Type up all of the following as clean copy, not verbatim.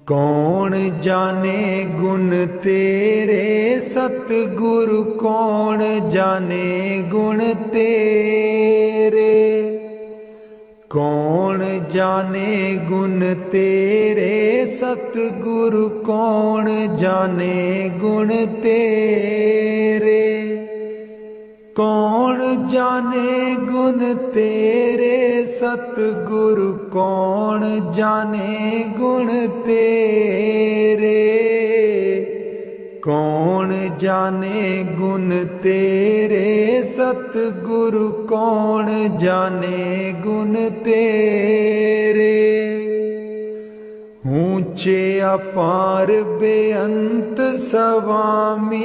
कौन जाने गुण तेरे सतगुरु, कौन जाने गुण तेरे। कौन जाने गुण तेरे सतगुरु, कौन जाने गुण तेरे। कौन जाने गुण तेरे सतगुरु, कौन जाने गुण तेरे। कौन जाने गुण तेरे सतगुरु, कौन जाने गुण तेरे। ऊंचे अपार बेअंत स्वामी,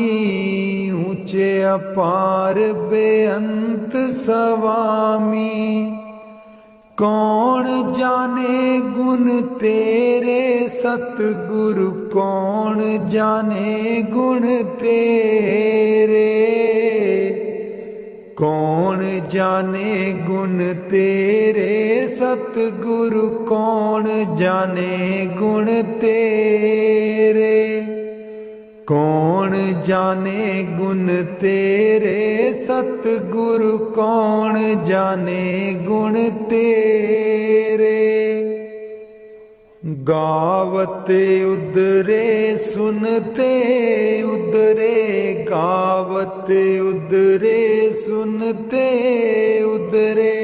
ऊंचे अपार बेअंत स्वामी। कौन जाने गुण तेरे सतगुरु, कौन जाने गुण तेरे। कौन जाने गुण तेरे सतगुरु, कौन जाने गुण तेरे। कौन जाने गुण तेरे सतगुरु, कौन जाने गुण तेरे। गावते उदरे सुनते उदरे, गावते उदरे सुनते उदरे।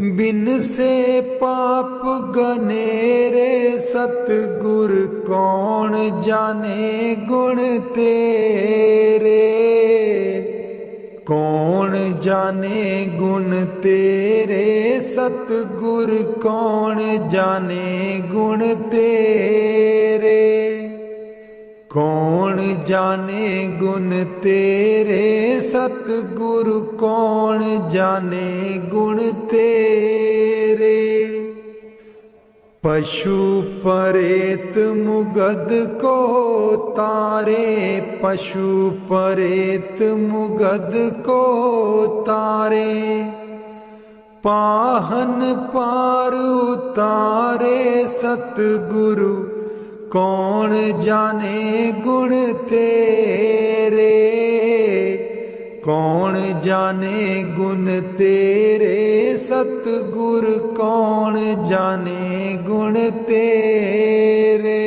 बिन से पाप गनेरे सतगुर, कौन जाने गुण तेरे। कौन जाने गुण तेरे सतगुर, कौन जाने गुण तेरे। कौन जाने गुण तेरे सतगुरु, कौन जाने गुण तेरे। पशु परेत मुगद को तारे, पशु परेत मुगद को तारे। पाहन पार उतारे सतगुरु, कौन जाने गुण तेरे। कौन जाने गुण तेरे सतगुर, कौन जाने गुण तेरे।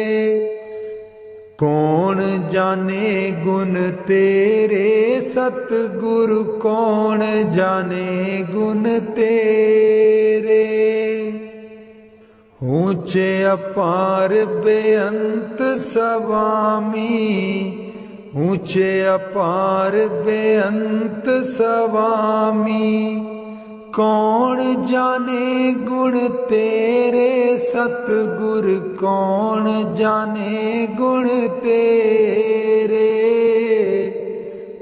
कौन जाने गुण तेरे सतगुरु, कौन जाने गुण तेरे। ऊंचे अपार बेअंत स्वामी, ऊंचे अपार बेअंत स्वामी। कौन जाने गुण तेरे सतगुर, कौन जाने गुण तेरे।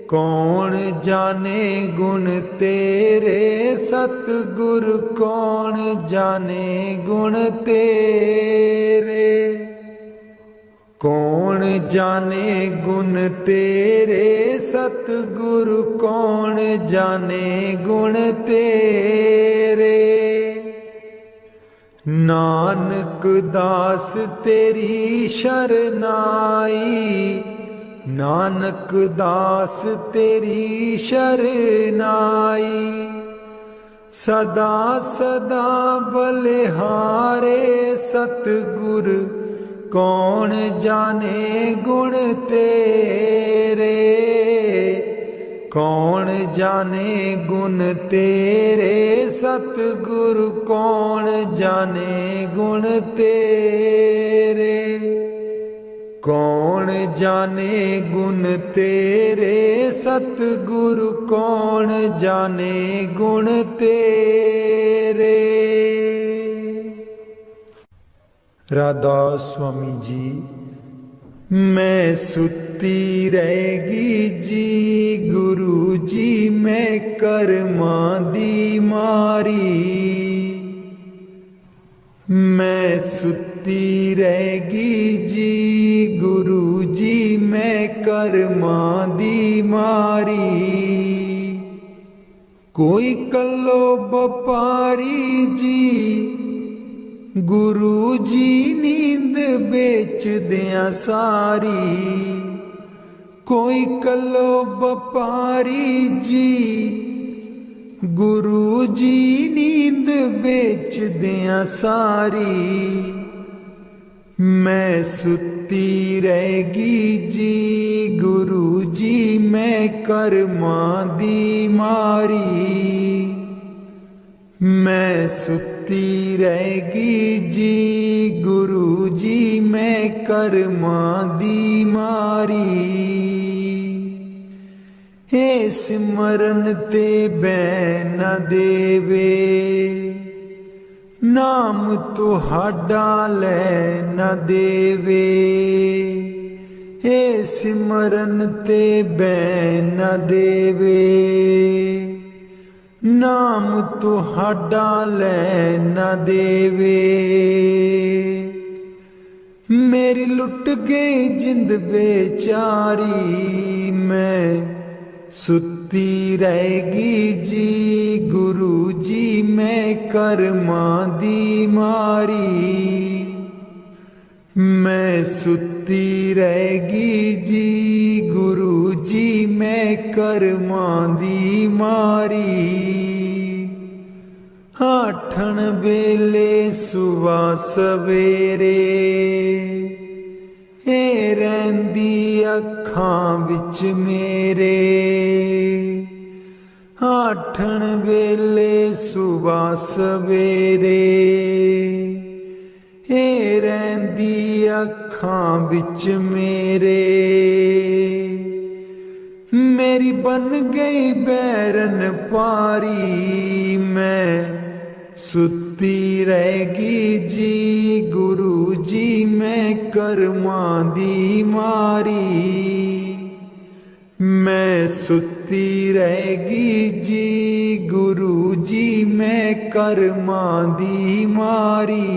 कौन जाने गुण तेरे सतगुर, कौन जाने गुण तेरे। कौन जाने गुण तेरे सतगुरु, कौन जाने गुण तेरे। नानक दास तेरी शरनाई, नानक दास तेरी शरनाई। सदा सदा बलिहारे सतगुर, कौन जाने गुण तेरे। कौन जाने गुण तेरे सतगुरु, कौन जाने गुण तेरे। कौन जाने गुण तेरे सतगुरु, कौन जाने गुण तेरे। राधा स्वामी जी। मैं सुती रहेगी जी गुरु जी, मैं कर्मा दी मारी। मैं सुती रहेगी जी गुरु जी, मैं कर्मा दी मारी। कोई कल्लो बपारी जी, गुरु जी नींद बेच दिया सारी, कोई कलो व्यापारी जी। गुरु जी नींद बेच दिया सारी, मैं सुती रहेगी जी। गुरु जी मैं कर्मा दी मारी, मैं सुती रहेगी जी। गुरु जी मैं कर्मा दी मारी, हे सिमरन ते बैन न देवे, नाम तुहाडा लै न देवे। हे सिमरन ते बैन न देवे, नाम तुहाडा लै न देवे। मेरी लुट गई जिंद बेचारी, मैं सुती रहेगी जी। गुरु जी मैं कर्मा दी मारी, मैं सुती रहेगी जी। गुरु जी मैं कर्मा दी मारी, आठन वेले सुबह सवेरे, हे रहिंदी अखां विच मेरे। आठन वेले सुबह सवेरे, हे रहिंदी अखां विच मेरे। मेरी बन गई बैरन पारी, मैं सुती रहेगी जी। गुरु जी मैं कर्मा दी मारी, मैं सुती रहेगी जी। गुरु जी मैं कर्मा दी मारी,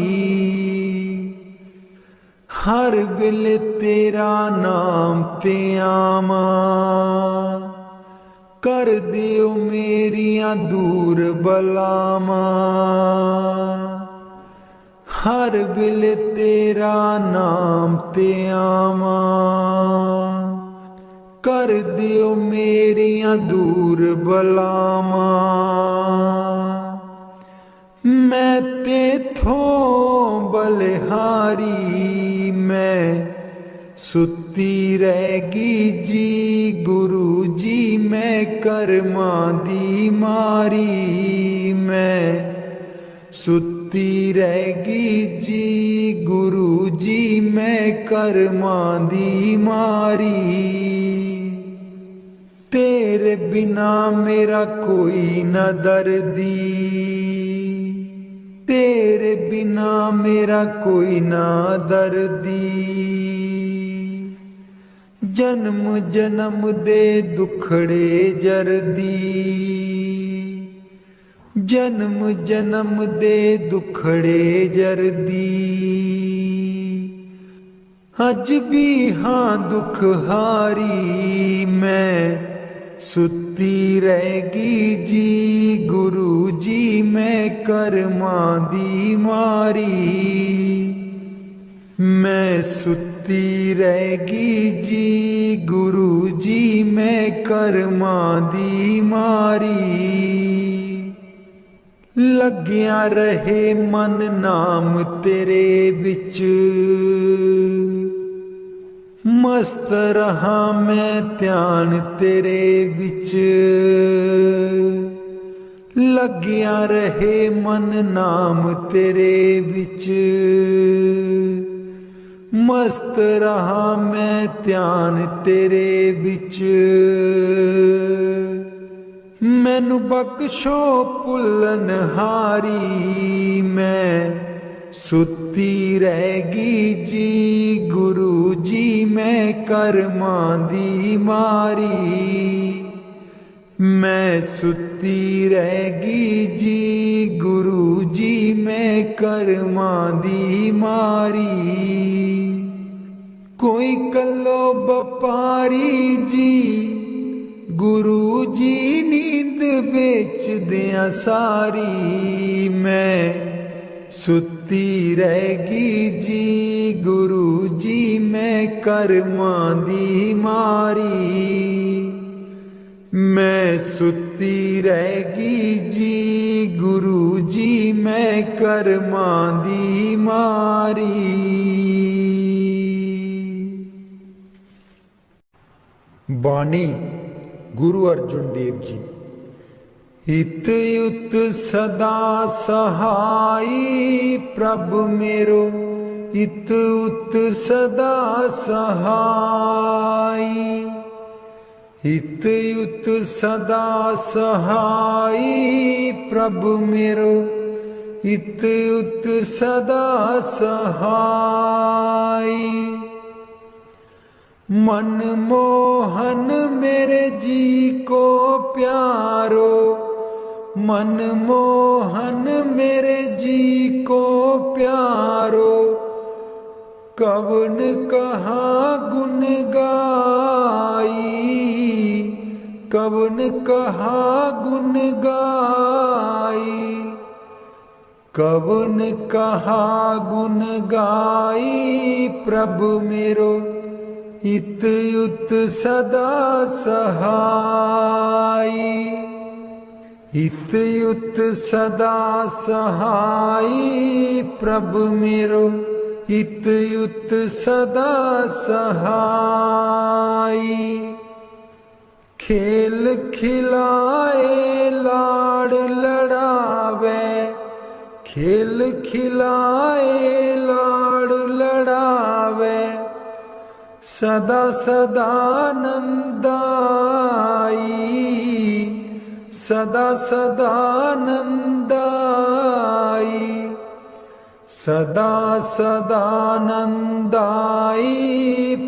हर वेले तेरा नाम ते आवा, कर दियो मेरिया दूर बलावा। हर वेले तेरा नाम ते आवा, कर दियो मेरिया दूर बलावा। मैं तेथों बलिहारी, मैं सुती रहेगी जी। गुरु जी मैं कर्मा दी मारी, मैं सुती रहेगी जी। गुरु जी मैं कर्मा दी मारी, तेरे बिना मेरा कोई न दर्दी, तेरे बिना मेरा कोई ना दर्दी। जन्म जन्म दे दुखड़े जरदी, जन्म जन्म दे दुखड़े जरदी। अज भी हाँ दुख हारी, मैं सुती रहेगी जी। गुरु जी मैं कर्मा दी मारी, मैं सुती रहेगी जी। गुरु जी मैं कर्मा दी मारी, लग्या रहे मन नाम तेरे बिच। मस्त रहा मैं ध्यान तेरे बिच, लग्या रहे मन नाम तेरे बिच। मस्त रहा मैं ध्यान तेरे बिच। मैनू बख्शो भुल्लन हारी, मैं सुती रहेगी जी। गुरु जी मैं कर्मा दी मारी, मैं सुती रहेगी जी। गुरु जी मैं कर्मा दी मारी, कोई कलो व्यापारी जी। गुरु जी नींद बेच दिया सारी, मैं सुत सुती रहेगी जी गुरु जी मैं कर्मां दी मारी। मैं सुती रहेगी जी गुरु जी मैं कर्मां दी मारी। बाणी गुरु अर्जुन देव जी। हित युत सदा सहाई प्रभु मेरो, हित उत सदा सहाई। हित युत सदा सहाई प्रभु मेरो, हित उत सदा सहाई। मनमोहन मेरे जी को प्यारो, मनमोहन मेरे जी को प्यारो। कवन कहाँ गुण गाई, कवन कहाँ गुण गाई। कवन कहाँ गुण गाई प्रभु मेरो, हित युत सदा सहाई। हित युत सदा सहाई प्रभु मेरो, हित युत सदा सहाई। खेल खिलाए लाड़ लड़ावे, खेल खिलाए लाड़ लड़ावे। सदा सदा नंदाई, सदा सदा नंदाई। सदा सदा नंदाई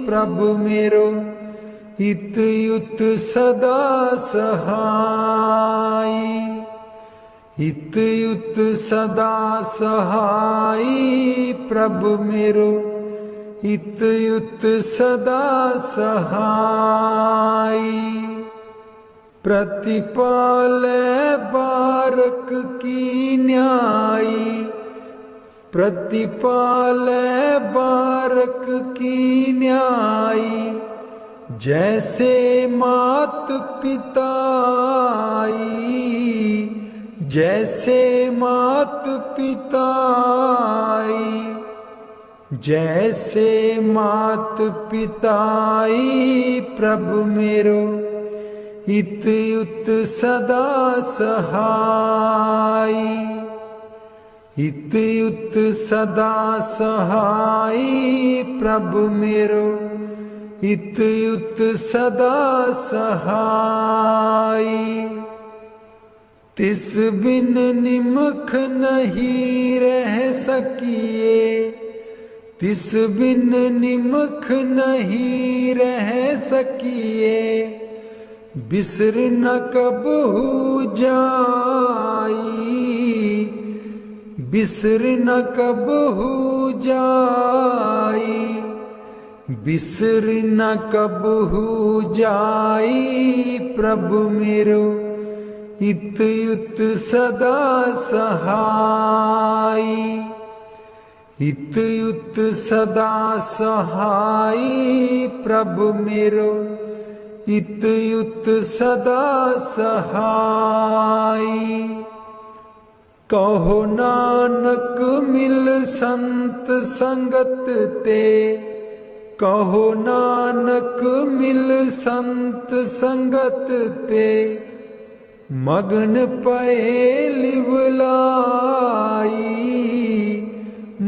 प्रभु मेरो, हित युत सदा सहाई। हित युत सदा सहाई प्रभु मेरो, हित युत सदा सहाई। प्रतिपाले बारक की न्यायी, प्रतिपाले बारक की न्यायी। जैसे मात पिताई, जैसे मात पिताई। जैसे मात पिताई प्रभु मेरो, हित युत सदा सहाई। हित युत सदा सहाई प्रभु मेरो, हित युत सदा सहाई। तिस बिन निमख नहीं रह सकिए, तिस बिन निमख नहीं रह सकिए। बिसर न कबहू जाई, बिसर न कबहू जाई। बिसर न कबहू जाई प्रभु मेरो, हित युत सदा सहाई। हित युत सदा सहाई प्रभु मेरो, हित युत सदा सहाई। कहो नानक मिल संत संगत ते, कहो नानक मिल संत संगत ते। मगन पए लिवलाई,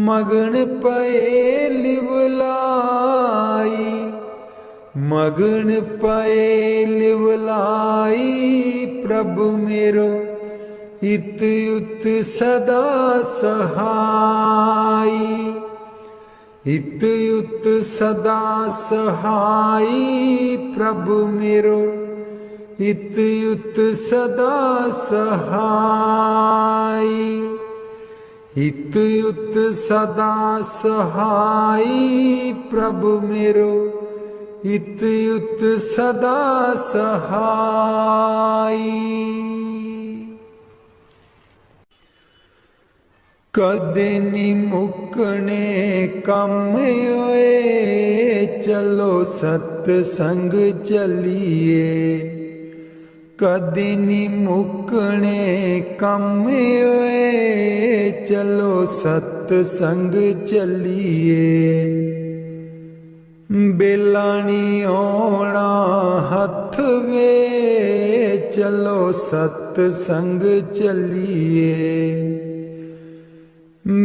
मगन पए लिवलाई। मगन पए लिवलाई प्रभु मेरो, हित युत सदा सहाई। हित युत सदा सहाई प्रभु मेरो, हित युत सदा सहाई। हित युत सदा सहाई प्रभु मेरो, हित युत सदा सहाई। कदे नी मुकने कम होए, चलो सतसंग चलिए। कदे नी मुकने कम होए, चलो सतसंग चलिए। बेला नी आउणा हथ वे, चलो सतसंग चलिए।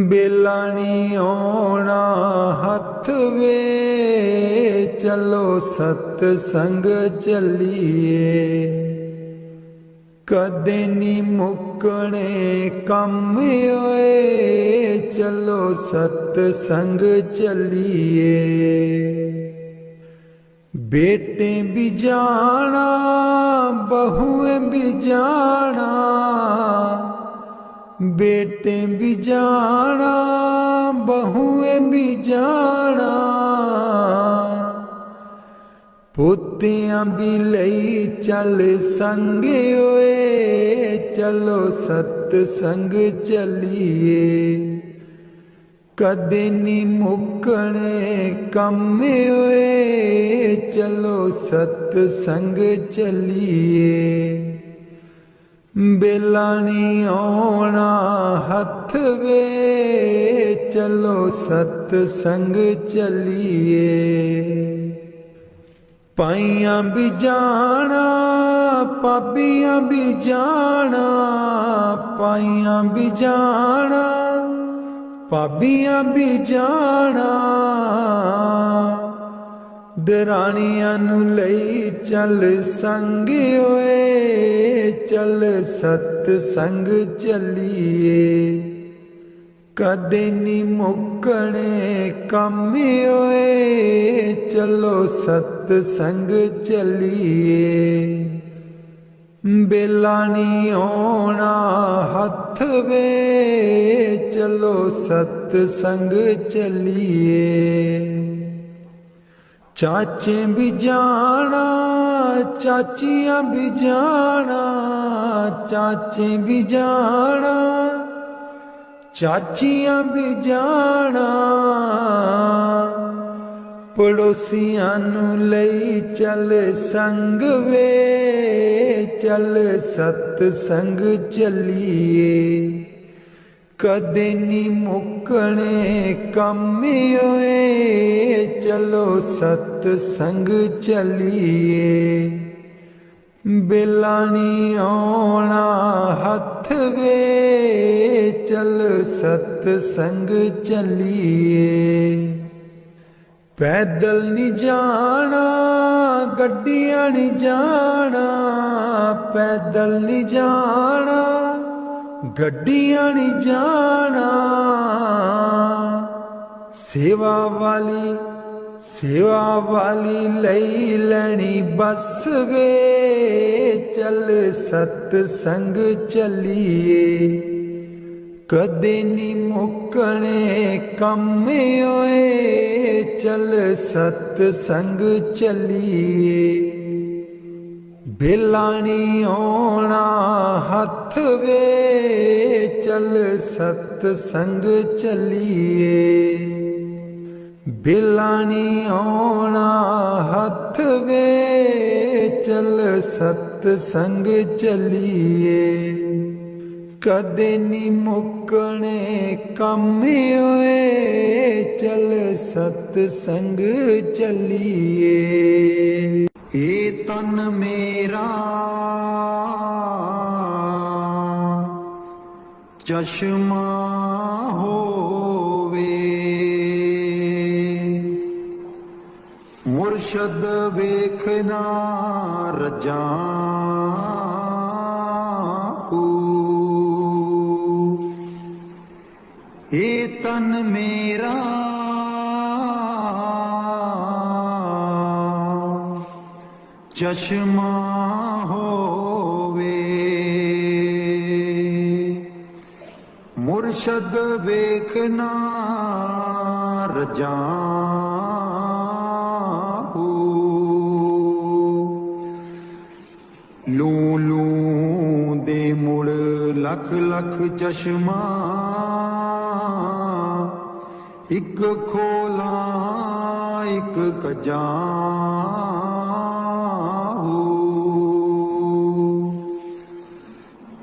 बेला नी आउणा हथ वे, चलो सतसंग चलिए। कदे नी मुकने कम होए, चलो सतसंग चलिए। बेटे भी जाना बहुएं भी जाना, बेटे भी जाना बहुएं भी जाना। पोतियां भी लई चल संगे होए, चलो सतसंग चलिए। कदे नी मुकने कम होए, चलो सतसंग चलिए। बेला नी आउणा हथ वे, चलो सतसंग चलिए। पाइयां भी जाना पाबियां भी जाना, पाइयां भी जाना पाबियां भी जाना। दरानियां नू लई चल संग होए, चल सतसंग चलिए। कदे नी मुकने कम होए, चलो सतसंग चलिए। बेला नी आउणा हथ वे, चलो सतसंग चलिए। चाचे भी जाना चाचियां भी जाना, चाचे भी जाना चाचियां भी जाना। पड़ोसियां नू लई चल संग वे, चल सतसंग चलिए। कदे नी मुकने कम होए, चलो सतसंग चलिए। बेला नी आउणा हथ वे, चल सतसंग चलिए। पैदल नी जाना गड्डियां नी जाना, पैदल नी जाना गड्डियां नी जाना। सेवा वाली लई लैनी बस वे, चल सतसंग चलिए। कदे नी मुकने कम होए, चल सतसंग चलिए। बेला नी आउणा हथ वे, चल सतसंग चलिए। बेला नी आउणा हथ वे, चल सतसंग चलिए। कदे नी मुकने कम होए, चल सतसंग चलिए। ए तन मेरा चश्मा होवे, मुर्शद वेखना रजा। ए तन मेरा चश्मा होवे, मुर्शद वेखना रजा। लू लू दे मुड़ लख लख चश्मा, ਇੱਕ ਖੋਲਾ ਇੱਕ ਕੱਜਾਂ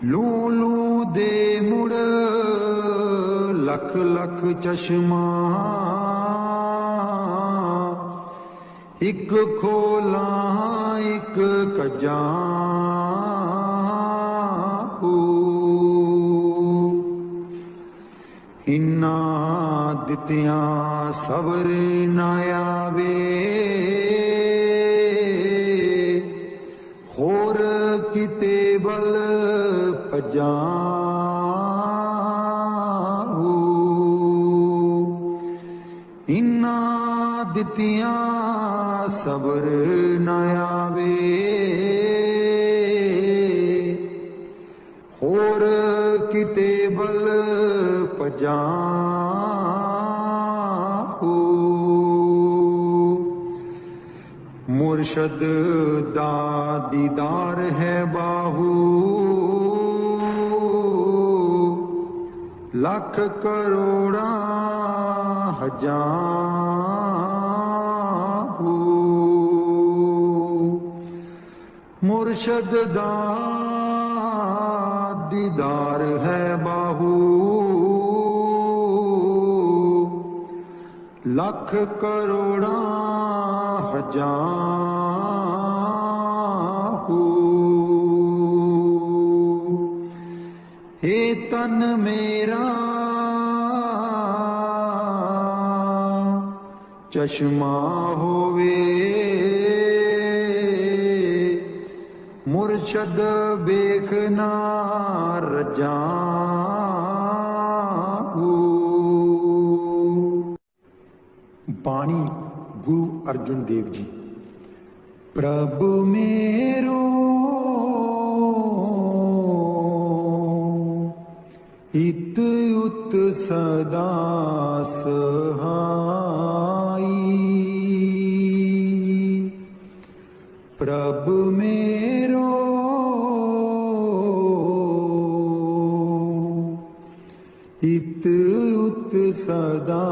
ਲੂ ਲੂ ਦੇ ਮੁੜ ਲੱਖ ਲੱਖ ਚਸ਼ਮਾ ਇੱਕ ਖੋਲਾ ਇੱਕ ਕੱਜਾਂ ਇਨਾ ਦਿੱਤਿਆਂ ਸਬਰ ਨਾ ਆਵੇ ਹੋਰ ਕਿਤੇ ਬਲ ਭਜਾਂ ਇਨਾ ਦਿੱਤਿਆਂ ਸਬਰ ਨਾ ਆਵੇ ਹੋਰ ਕਿਤੇ ਬਲ ਭਜਾਂ ਮੁਰਸ਼ਦ ਦਾ ਦੀਦਾਰ ਹੈ ਬਾਹੂ ਲੱਖ ਕਰੋੜਾਂ ਹਜ਼ਾਂ ਮੁਰਸ਼ਦ ਦਾ ਦੀਦਾਰ ਹੈ ਬਾਹੂ ਲੱਖ ਕਰੋੜਾਂ ਹਜ਼ਾਂ ਏ ਤਨ ਮੇਰਾ ਚਸ਼ਮਾ ਹੋਵੇ ਮੁਰਸ਼ਦ ਵੇਖਣਾ ਰਜਾਂ ਬਾਣੀ गुरु अर्जुन देव जी। प्रभु मेरो इत उत सदा सहाई प्रभु मेरो इत उत सदा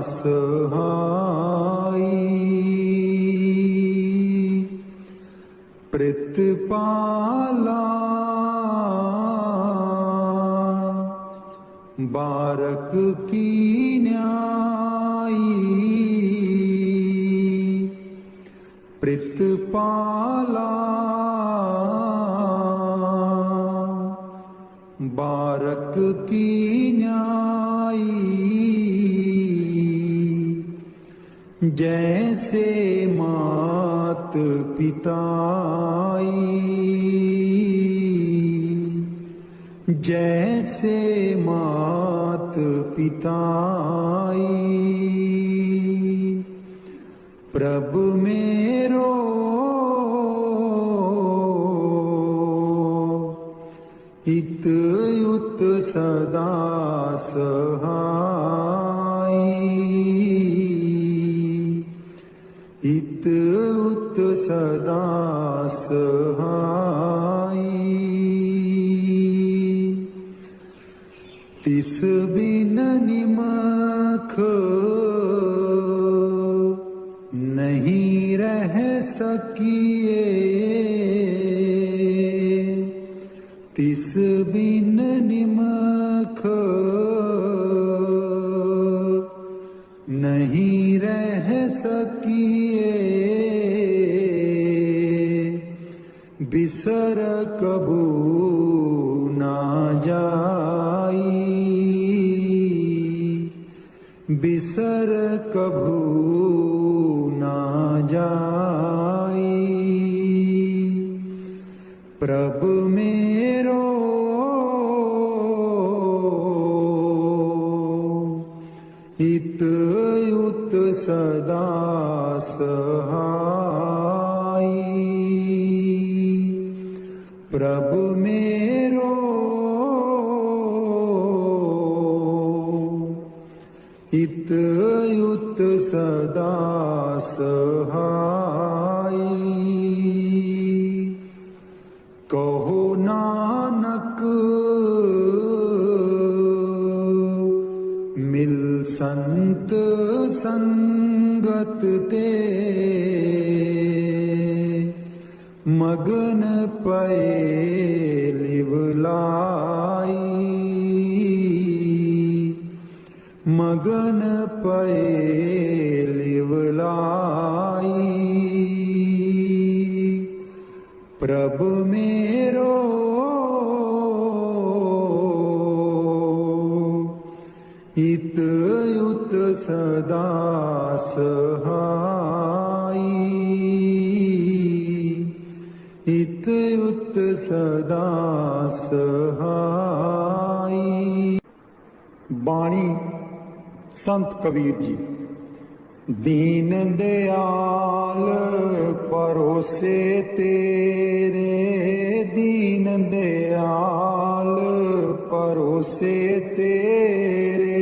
सहाई प्रितपाला बारक की न्यायी प्रितपाला बारक की न्यायी जैसे मात पिताई जैसे मात पिताई प्रभु मेरो इत उत सदा सहाई इत उत सदा सहाई तिस बिन निमख नहीं रह सकिए तिस बिन निमख नहीं रह सकिए बिसर कबू ना जाई बिसर कबू ना जाई प्रभु मेरो इत उत सदा सहाई प्रभु मेरो इत उत सदा सहाई कहो नानक मिल संत संगत ते मगन पए लिवलाई, मगन पए लिवलाई। प्रभु मेरो हित युत सदा सहाई, हित युत सदा सहाई। बाणी संत कबीर जी। दीन दयाल परोसे तेरे, दीन दयाल परोसे तेरे।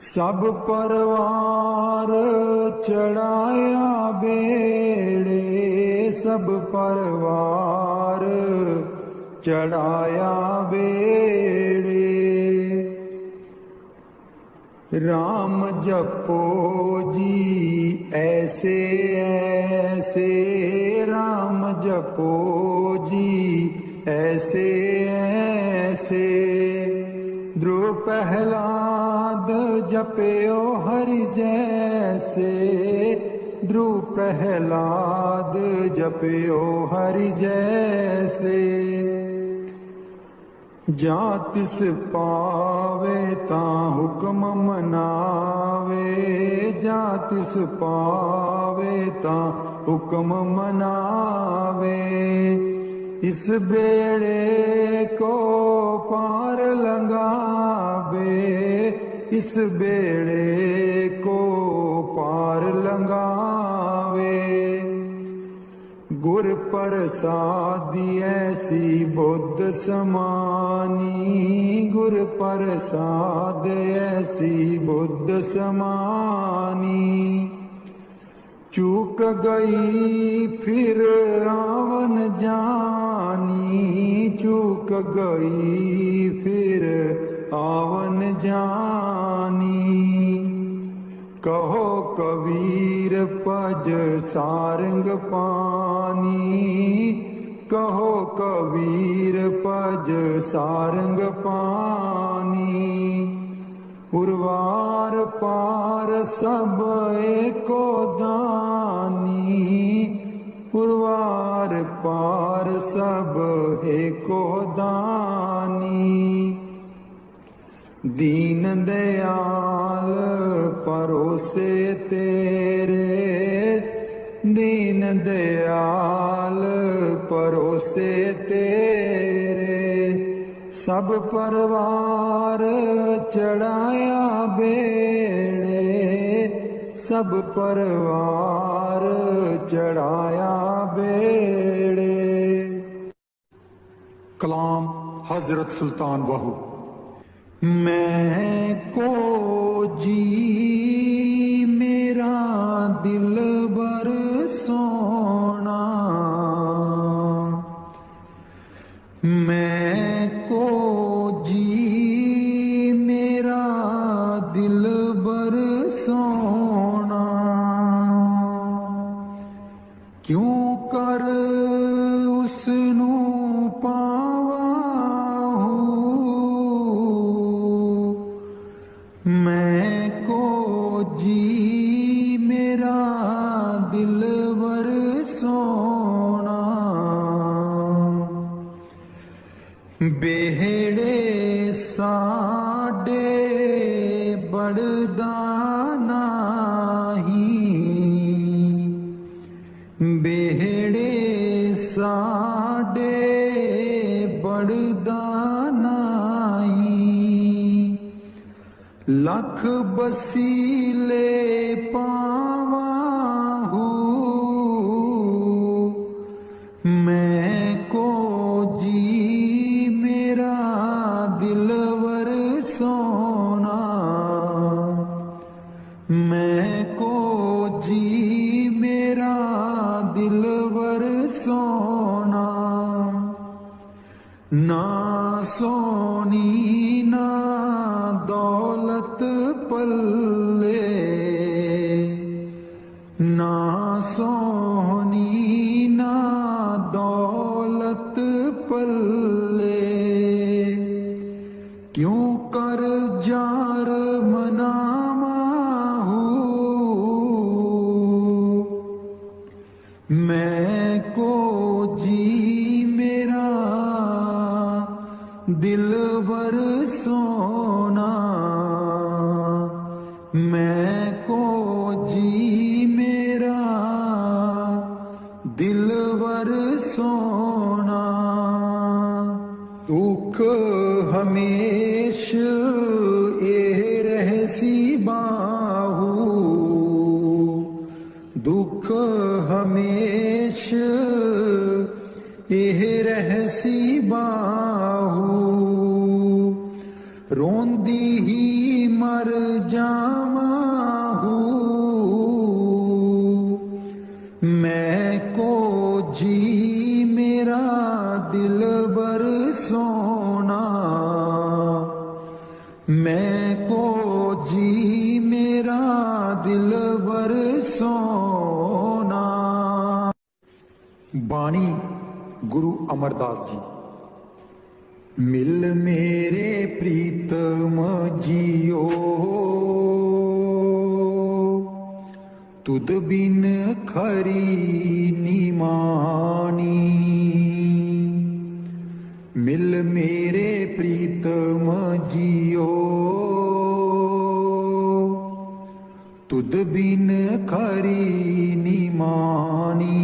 सब परवार चढ़ाया बेड़े, सब परवार चढ़ाया बेड़े। राम जपो जी ऐसे ऐसे, राम जपो जी ऐसे ऐसे। ध्रुव प्रहलाद जपयो हरि जैसे, ध्रुव प्रहलाद जपयो हरि जैसे। जा तिस पावे तां हुक्म मनावे, जा तिस पावे तां हुक्म मनावे। इस बेड़े को पार लंघावे, इस बेड़े को पार लंघावे। गुर प्रसादी ऐसी बुद्ध समानी, गुर प्रसाद ऐसी बुद्ध समानी। चूक गई फिर आवन जानी, चूक गई फिर आवन जानी। कहो कबीर पज सारंग पानी, कहो कबीर पज सारंग पानी। उर्वार पार सब एको दानी, उर्वार पार सब एको दानी। दीन दयाल परोसे तेरे, दीन दयाल परोसे तेरे। सब परवार चढ़ाया बेड़े, सब परवार चढ़ाया बेड़े। कलाम हजरत सुल्तान वहू। मैं को जी मेरा दिल बर सोना, मैं को जी मेरा दिल बर सोना। क्यों कर उसनू पावा मैं को जी मेरा दिलवर सोना। बेहड़े साडे बड़दा नाही, बेहड़े साडे बड़दा नाही। लख बसीले पावाहू मैं को जी मेरा दिलवर सोना, मैं को जी मेरा दिलवर सोना। ना सोनी ना दौलत पल्ले, ना सोहनी ना दौलत पल्ले, क्यों कर जार मनामाहू, मैं को जी मेरा दिलबर सोना, मैं को जी मेरा दिलबर सोना। दुख हमेश एह रहसी बाहू, दुख हमेश एह रहसी बाहू, रोंदी ही मर जावाहू, मैं को जी मेरा दिलबर सोना, मैं को जी मेरा दिलबर सोना। बाणी गुरु अमरदास जी। मिल मेरे प्रीतम जियो, तुद बिन खरी निमानी, मिल मेरे प्रीतम जियो, तुद बिन खरी निमानी,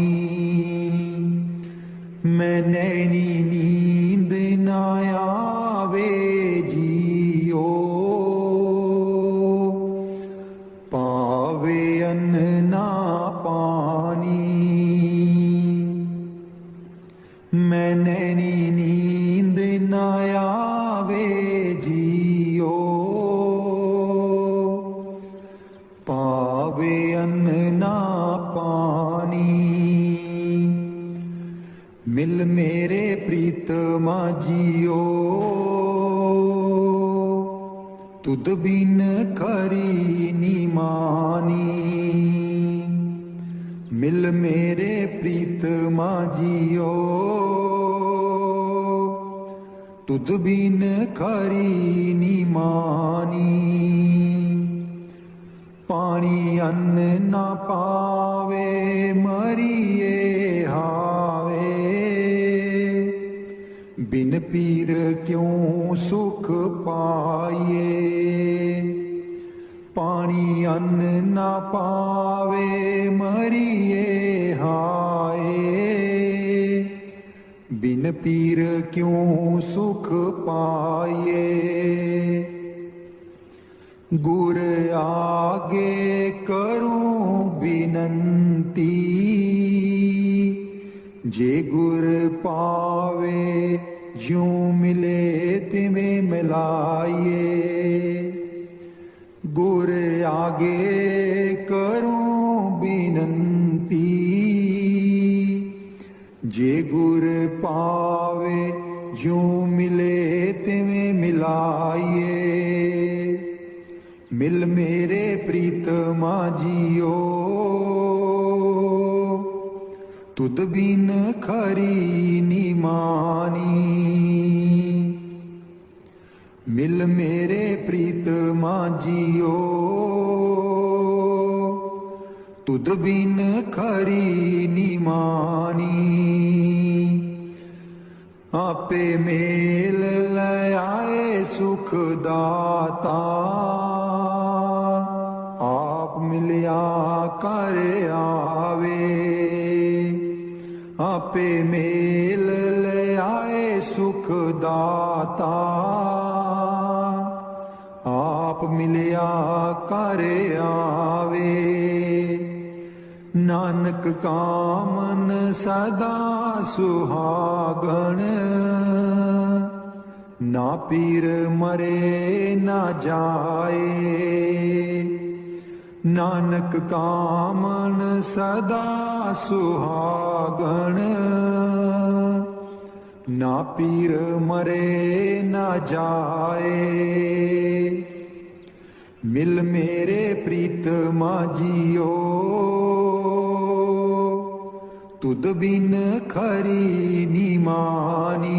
मैं नैनी नींद न आवे जियो, पावे अन्न ना पानी, मैं नैनी नींद न आवे जियो, पावे अन्न ना पानी, मिल मेरे प्रीतमा जियो, तुद बिन खरी निमानी, मिल मेरे प्रीतमा जियो, तुद बिन खरी निमानी, पानी अन्न ना पावे मरिए हावे, बिन पीर क्यों सुख पाइए, पानी अन्न ना पावे मरिए हाय, बिन पीर क्यों सुख पाइए, गुर आगे करूं बिनंती, जे गुर पावे ज्यों मिले तिमें मिलाइए, गुर आगे करूं बिनंती, जे गुर पावे ज्यों मिले तिमें मिलाइए, मिल मेरे प्रीतमा जियो, तुद बिन खरी निमानी, मिल मेरे प्रीतमा जियो, तुद बिन खरी निमानी, आपे मेल ले आए सुख दाता, आप मिलिया कर आवे, आपे मेल ले आए सुख दाता, आप मिलिया कर आवे, नानक कामन सदा सुहागण, ना पीर मरे ना जाए, नानक कामन सदा सुहागण, ना पीर मरे ना जाए, ਮਿਲ ਮੇਰੇ ਪ੍ਰੀਤਮਾ ਜੀਓ, ਤੁਧ ਬਿਨ ਖਰੀ ਨਿਮਾਨੀ।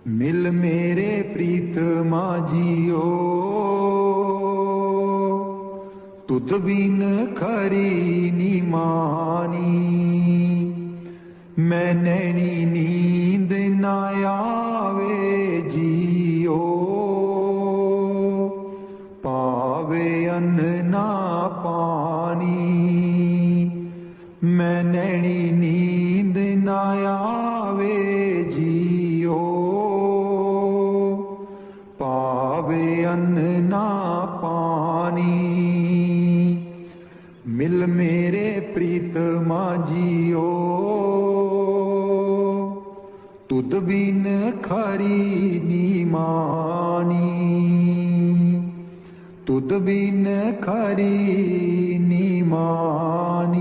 ਮਿਲ ਮੇਰੇ ਪ੍ਰੀਤਮਾ ਜੀਓ, ਤੁਧ ਬਿਨ ਖਰੀ ਨਿਮਾਨੀ। ਮੈਂ ਨੈਣੀ ਨੀਂਦ ਨਾ ਆਵੇ ਜੀਓ, ਪਾਵੇ ਅੰਨ ਨਾ ਪਾਣੀ। ਮੈਂ ਨੈਣੀ ਨੀਂਦ ਨਾ ਆਵੇ ਜੀਓ, ਪਾਵੇ ਅੰਨ ਨਾ ਪਾਣੀ। ਮਿਲ ਮੇਰੇ ਪ੍ਰੀਤਮਾ ਜੀਓ, ਤੁਧ ਬਿਨ ਖਰੀ ਨਿਮਾਨੀ। ਤੁਧ ਬਿਨ ਖਰੀ ਨਿਮਾਨੀ।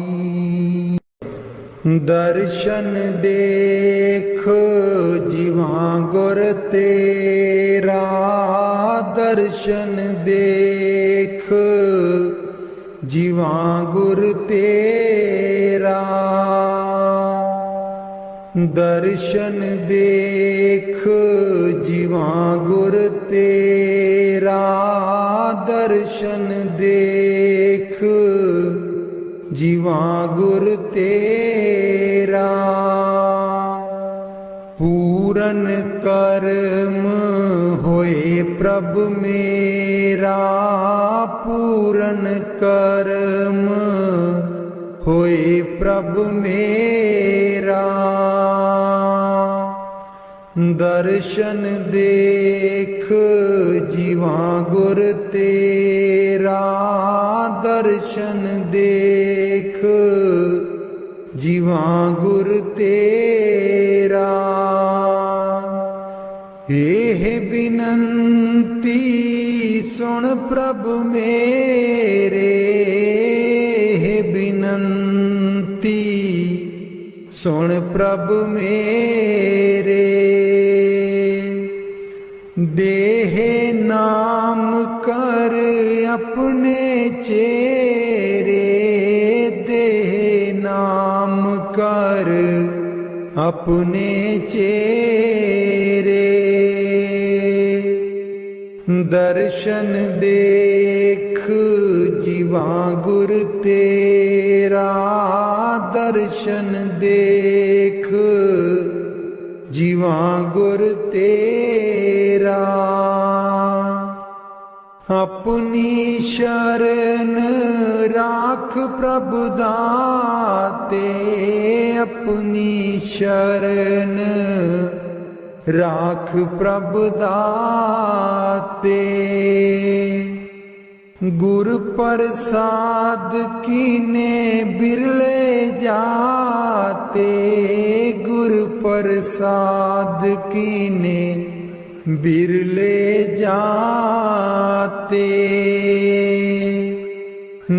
ਦਰਸ਼ਨ ਦੇਖ ਜੀਵਾਂ ਗੁਰ ਤੇਰਾ, ਦਰਸ਼ਨ ਦੇਖ ਜੀਵਾਂ ਗੁਰ ਤੇਰਾ। ਦਰਸ਼ਨ ਦੇਖ ਜੀਵਾਂ ਗੁਰ ਤੇਰਾ, ਦਰਸ਼ਨ ਦੇਖ ਜੀਵਾਂ ਗੁਰ ਤੇਰਾ। ਪੂਰਨ ਕਰਮ ਹੋਏ ਪ੍ਰਭ ਮੇਰਾ, ਪੂਰਨ ਕਰਮ ਹੋਏ ਪ੍ਰਭ ਮੇਰਾ। ਦਰਸ਼ਨ ਦੇਖ ਜੀਵਾਂ ਗੁਰ ਤੇਰਾ, ਦਰਸ਼ਨ ਦੇਖ ਜੀਵਾਂ ਗੁਰ ਤੇਰਾ। ਇਹ ਬਿਨੰਤੀ ਸੁਣ ਪ੍ਰਭ ਮੇਰੇ, ਇਹ ਬਿਨੰਤੀ ਸੁਣ ਪ੍ਰਭ ਮੇਰੇ। ਦੇਹ ਨਾਮ ਕਰ ਆਪਣੇ ਚੇਰੇ, ਦੇਹ ਨਾਮ ਕਰ ਆਪਣੇ ਚੇਰੇ। ਦਰਸ਼ਨ ਦੇਖ ਜੀਵਾਂ ਗੁਰ ਤੇਰਾ, ਦਰਸ਼ਨ ਦੇਖ ਜੀਵਾਂ ਗੁਰ ਤੇਰਾ। ਆਪਣੀ ਸ਼ਰਨ ਰਾਖ ਪ੍ਰਭ ਦਾਤੇ, ਆਪਣੀ ਸ਼ਰਨ ਰਾਖ ਪ੍ਰਭ ਦਾਤੇ। ਗੁਰ ਪ੍ਰਸਾਦ ਕੀਨੇ ਬਿਰਲੇ ਜਾਤੇ, ਗੁਰ ਪ੍ਰਸਾਦ ਕੀਨੇ ਬਿਰਲੇ ਜਾਤੇ।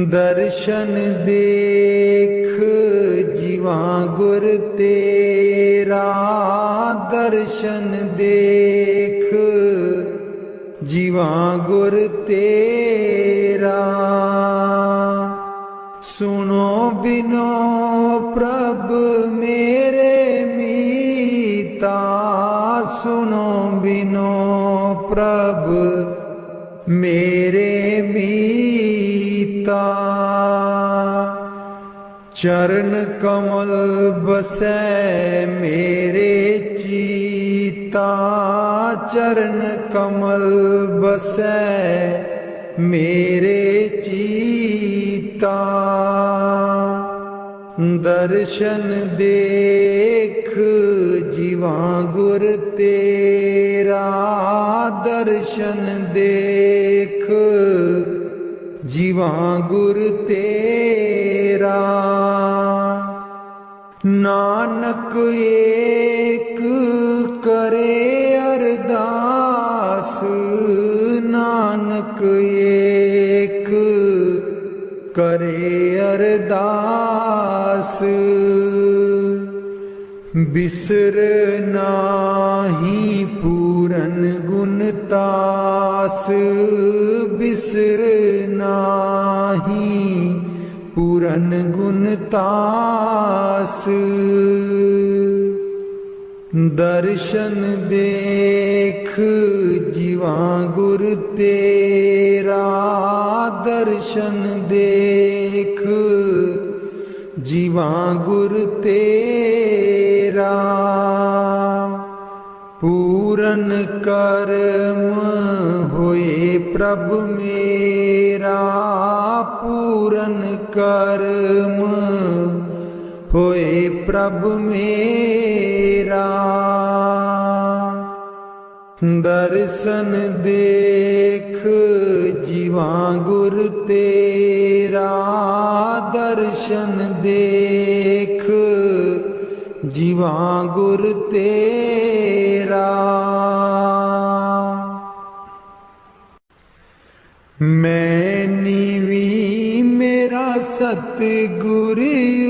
ਦਰਸ਼ਨ ਦੇਖ ਜੀਵਾਂ ਗੁਰ ਤੇਰਾ, ਦਰਸ਼ਨ ਦੇਖ ਜੀਵਾਂ ਗੁਰ ਤੇਰਾ। ਸੁਨੋ ਬਿਨੋ ਪ੍ਰਭ ਮੇਰੇ ਮੀਤਾ, ਸੁਨੋ ਬਿਨੋ ਪ੍ਰਭ ਮੇਰੇ ਮੀਤਾ। ਚਰਨ ਕਮਲ ਬਸੈ ਮੇਰੇ ਚੀਤਾ, ਚਰਨ ਕਮਲ ਬਸੈ ਮੇਰੇ ਚੀਤਾ। ਦਰਸ਼ਨ ਦੇਖ ਜੀਵਾਂ ਗੁਰ ਤੇਰਾ, ਦਰਸ਼ਨ ਦੇਖ ਜੀਵਾਂ ਗੁਰ ਤੇਰਾ। ਨਾਨਕ ਏਕ ਕਰੇ ਅਰਦਾਸ, ਨਾਨਕ ਏਕ ਕਰੇ ਅਰਦਾਸ। बिसर नाही पूरन गुण तास, बिसर नाही पूरन गुण तास। दर्शन देख जीवा गुर तेरा, दर्शन देख जीवा गुर तेरा। पूरन कर्म होए प्रभ मेरा, पूरन कर्म होए प्रभ मेरा। दर्शन देख जीवा गुर तेरा, दर्शन देख जीवा गुर तेरा। मैं नीवी मेरा सतगुर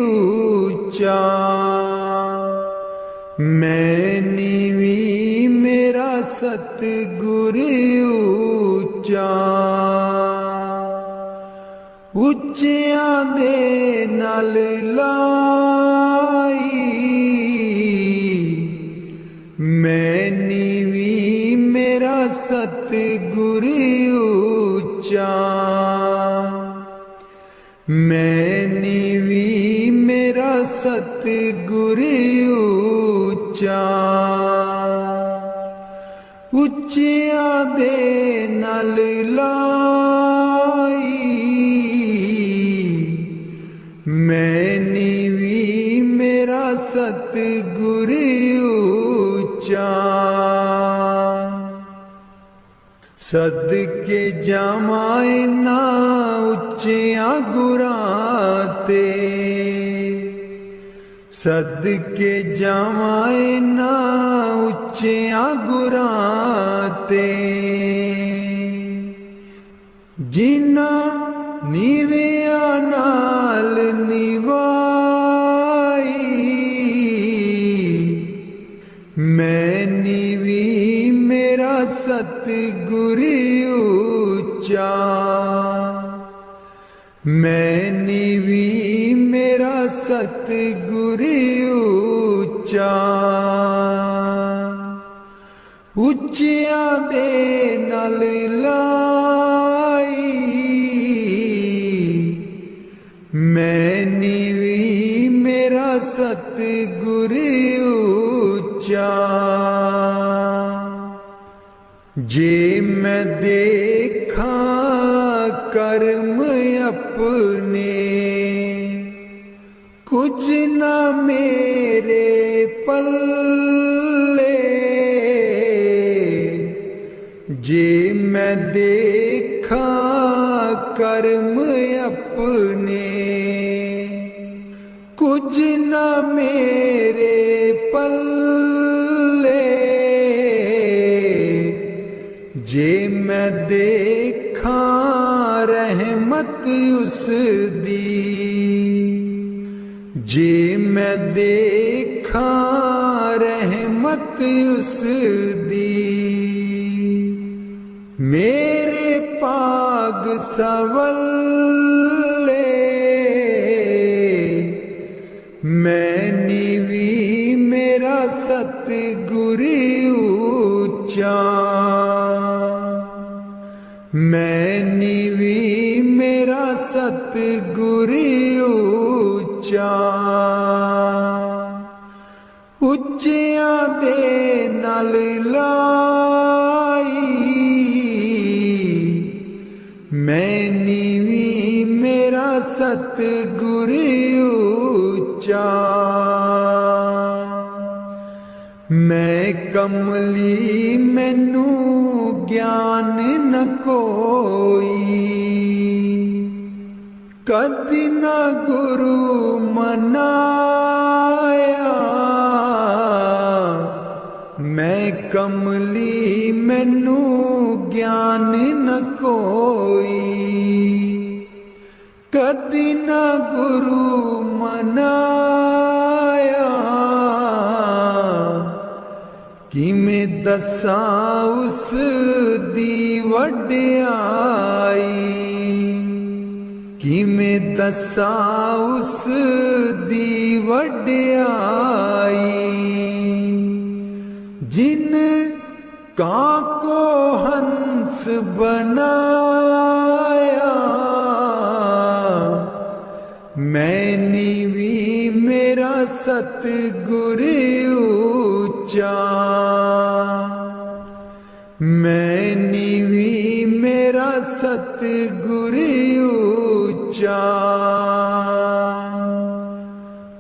ऊंचा, मैं नीवी मेरा सतगुर ऊंचा। उच्चियां दे नाल लाई, मैं नीवी मेरा सतगुर ऊंचा। मैं नीवी मेरा सतगुर ऊंचा। उच्चियां दे नाल लाई, मैं नीवी मेरा सतगुर ऊंचा। सदके जावां ना उच्चियां गुरां ते, सदके जावां ना उच्चियां गुरां ते। जिन्ना नीवियां नाल निवाई, मैं नीवी मेरा सतगुर ऊंचा। मैं नीवी मेरा सतगुर ऊंचा। उच्चियां दे नाल लाई, मैं नीवी मेरा सतगुर ऊंचा। जे मैं देखा कर्म अपने, कुछ न मेरे पल्ले। जे मैं देखा कर्म अपने, कुछ न मेरे पल्ले। जे मैं देखा रहमत उस दी, जे मैं देखा रहमत उस दी। मेरे पाग सवल्ले, मैं नीवी मेरा सतगुर ऊंचा। मैं नीवी मेरा सतगुर ऊंचा। उच्चियां दे नाल लाई, मैं नीवी मेरा सतगुर ऊंचा। मैं कमली मैनू ज्ञान न कोई, कदी न गुरु मनाया। मैं कमली मैनू ज्ञान न कोई, कदी न गुरु मनाया। दसां उस दी वड्याई, किमें दसां उस दी वड्याई, जिन कां को हंस बनाया, मैंने भी मेरा सतगुर ऊंचा, मैंने भी मेरा सतगुर ऊंचा,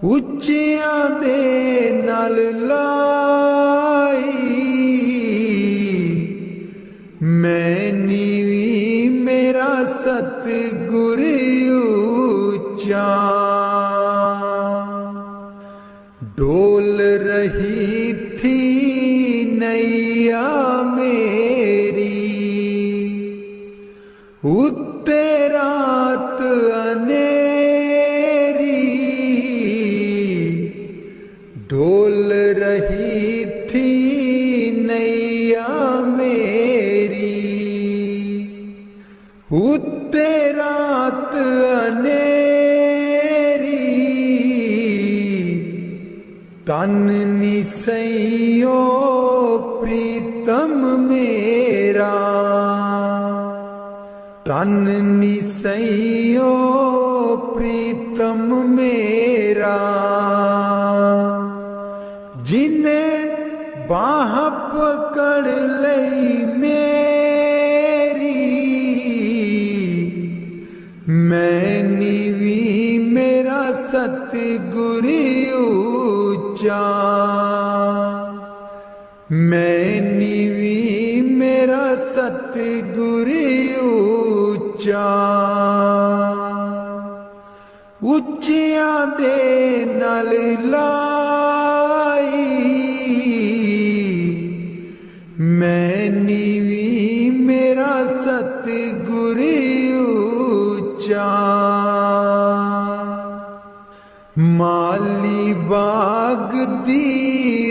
उच्चियां दे नाल लाई, मैंने भी मेरा सतगुर ऊंचा। डोल रही थी नैया मेरी, उत्ते रात अनेरी, डोल रही थी नैया मेरी, उत्ते रात अनेरी, तन निसैयो प्रीतम मेरा, तन निसैयो प्रीतम मेरा, जिन्हें बाह पकड़ लई मेरी, मैंने भी मेरा सतगुर ऊंचा, मैंने भी मेरा सतगुर ऊंचा, उच्चियां दे नाल लाई, मैंने भी मेरा सतगुर ऊंचा। माली बाग दी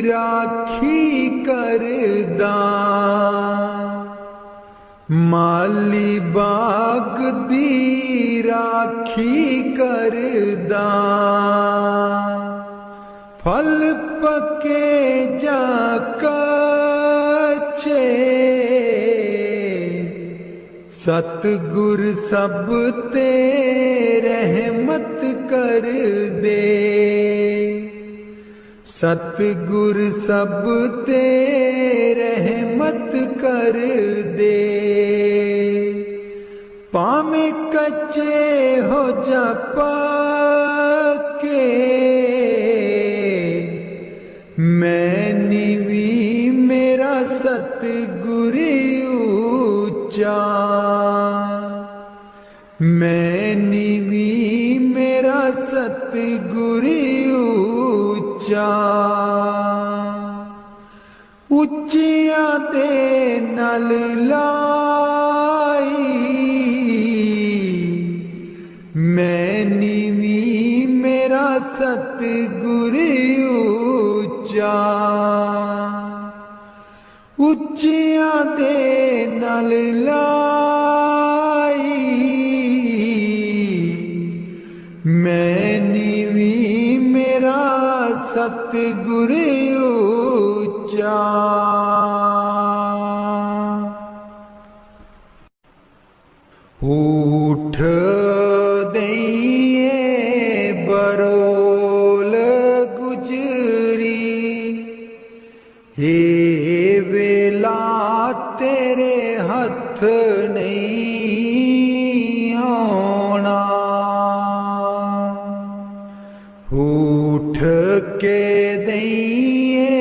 राखी करदा, माली बाग दी राखी करदा, फल पके जा कच्चे, सतगुर सब ते रहमत कर दे, सतगुर सब ते रहमत कर दे, पामें कच्चे हो जा पक्के, मैंने भी मेरा सतगुर ऊंचा, मैंने भी मेरा सतगुर ऊंचा, उच्चियां दे नाल लाई, मैंने भी मेरा सतगुर ऊंचा, उच्चियां दे नाल लाई, मैंने भी मेरा सतगुर ऊंचा। ऊठ दइए बरोल गुजरी, हे वेला तेरे हथ नहीं आना, उठ के दइए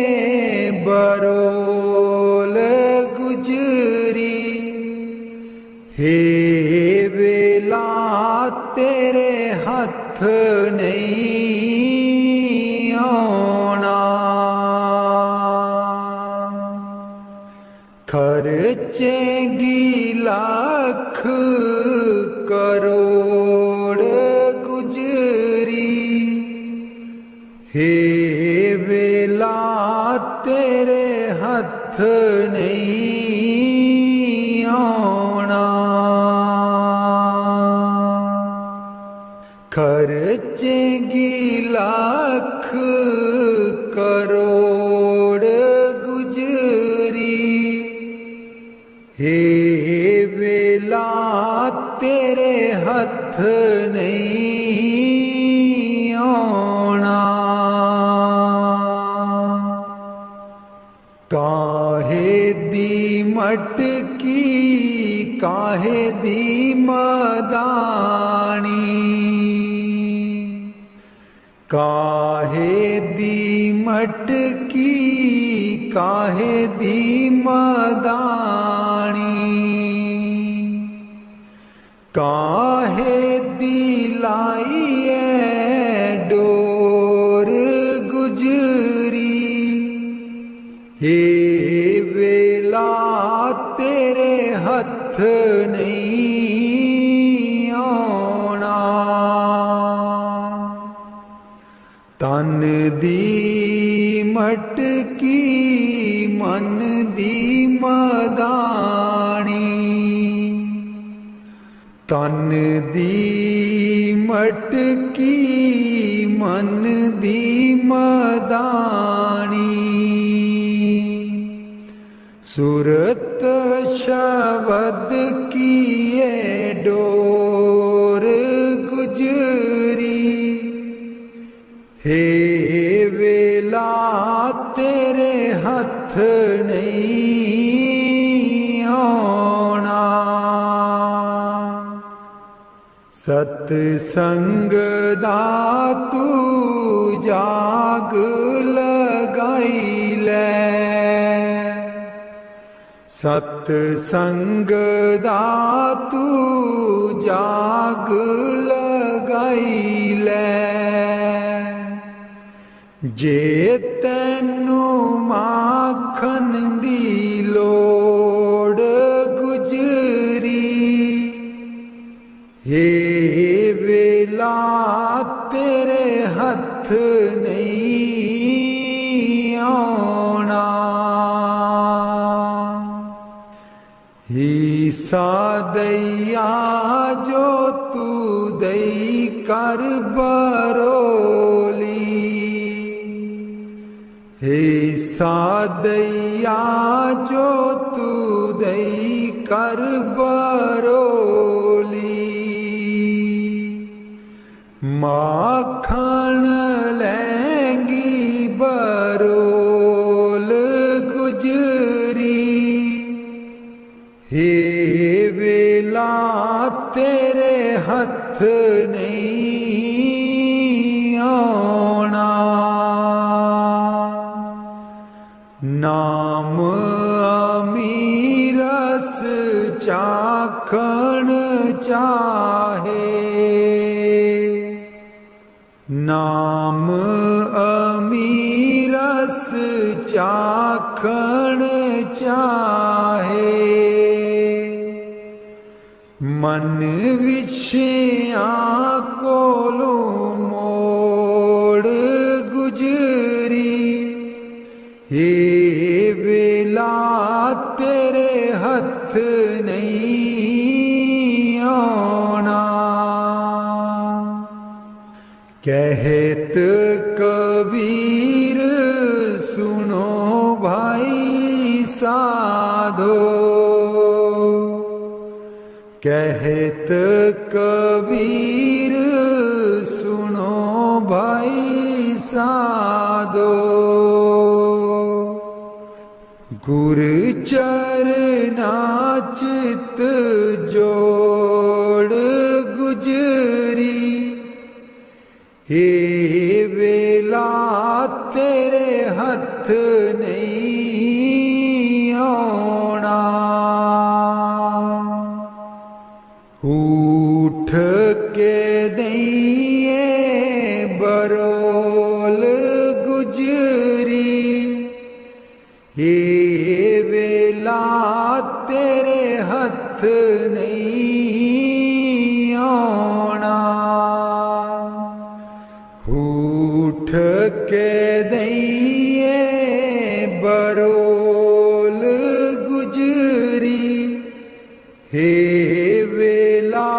बरोल गुजरी, हे वेला तेरे हथ नहीं आना, खर्चेंगी लाख करोड़ गुजरी, हे वेला तेरे हथ खर्चेगी लाख करोड़ गुजरी, हे वेला तेरे हथ नहीं आना। काहे दी मटकी काहे दी मदानी, काहे दी मटकी काहे दी मदानी, काहे दी लाइए डोर गुजरी, हे वेला तेरे हथ नहीं आना। तन दी मटकी मन दी मदानी, तन दी मटकी मन दी मदानी, सूरत शब्द की ये डोर गुजरी, हे वेला तेरे हथ नहीं आना। सतसंग दा तू जाग लगाई ले, सतसंग दा तू जाग लगाई ले, जे तैनू माखन दी लोड़ गुजरी, हे वेला तेरे हथ नहीं आना। ईसा दैया जो तू दई कर बरोली, ईसा दैया जो तू दई कर बरोली, माखन लेंगी बरोल गुजरी, हे वेला तेरे हथ नहीं आना। नाम अमीरस चाखण चाहे, नाम अमीरस चाखण चाहे, मन विषयां कोलों मोड़ गुजरी, हे वेला तेरे हथ नहीं आना। कहत कबीर सुनो भाई साधो, कहत कबीर सुनो भाई साधो, गुर चरना चित जोड़ गुजरी, हे वेला तेरे हथ नहीं आना। उठ के दइए बरोल गुजरी, हे वेला तेरे हथ नहीं आना। उठ के दइए बरोल गुजरी, हे वेला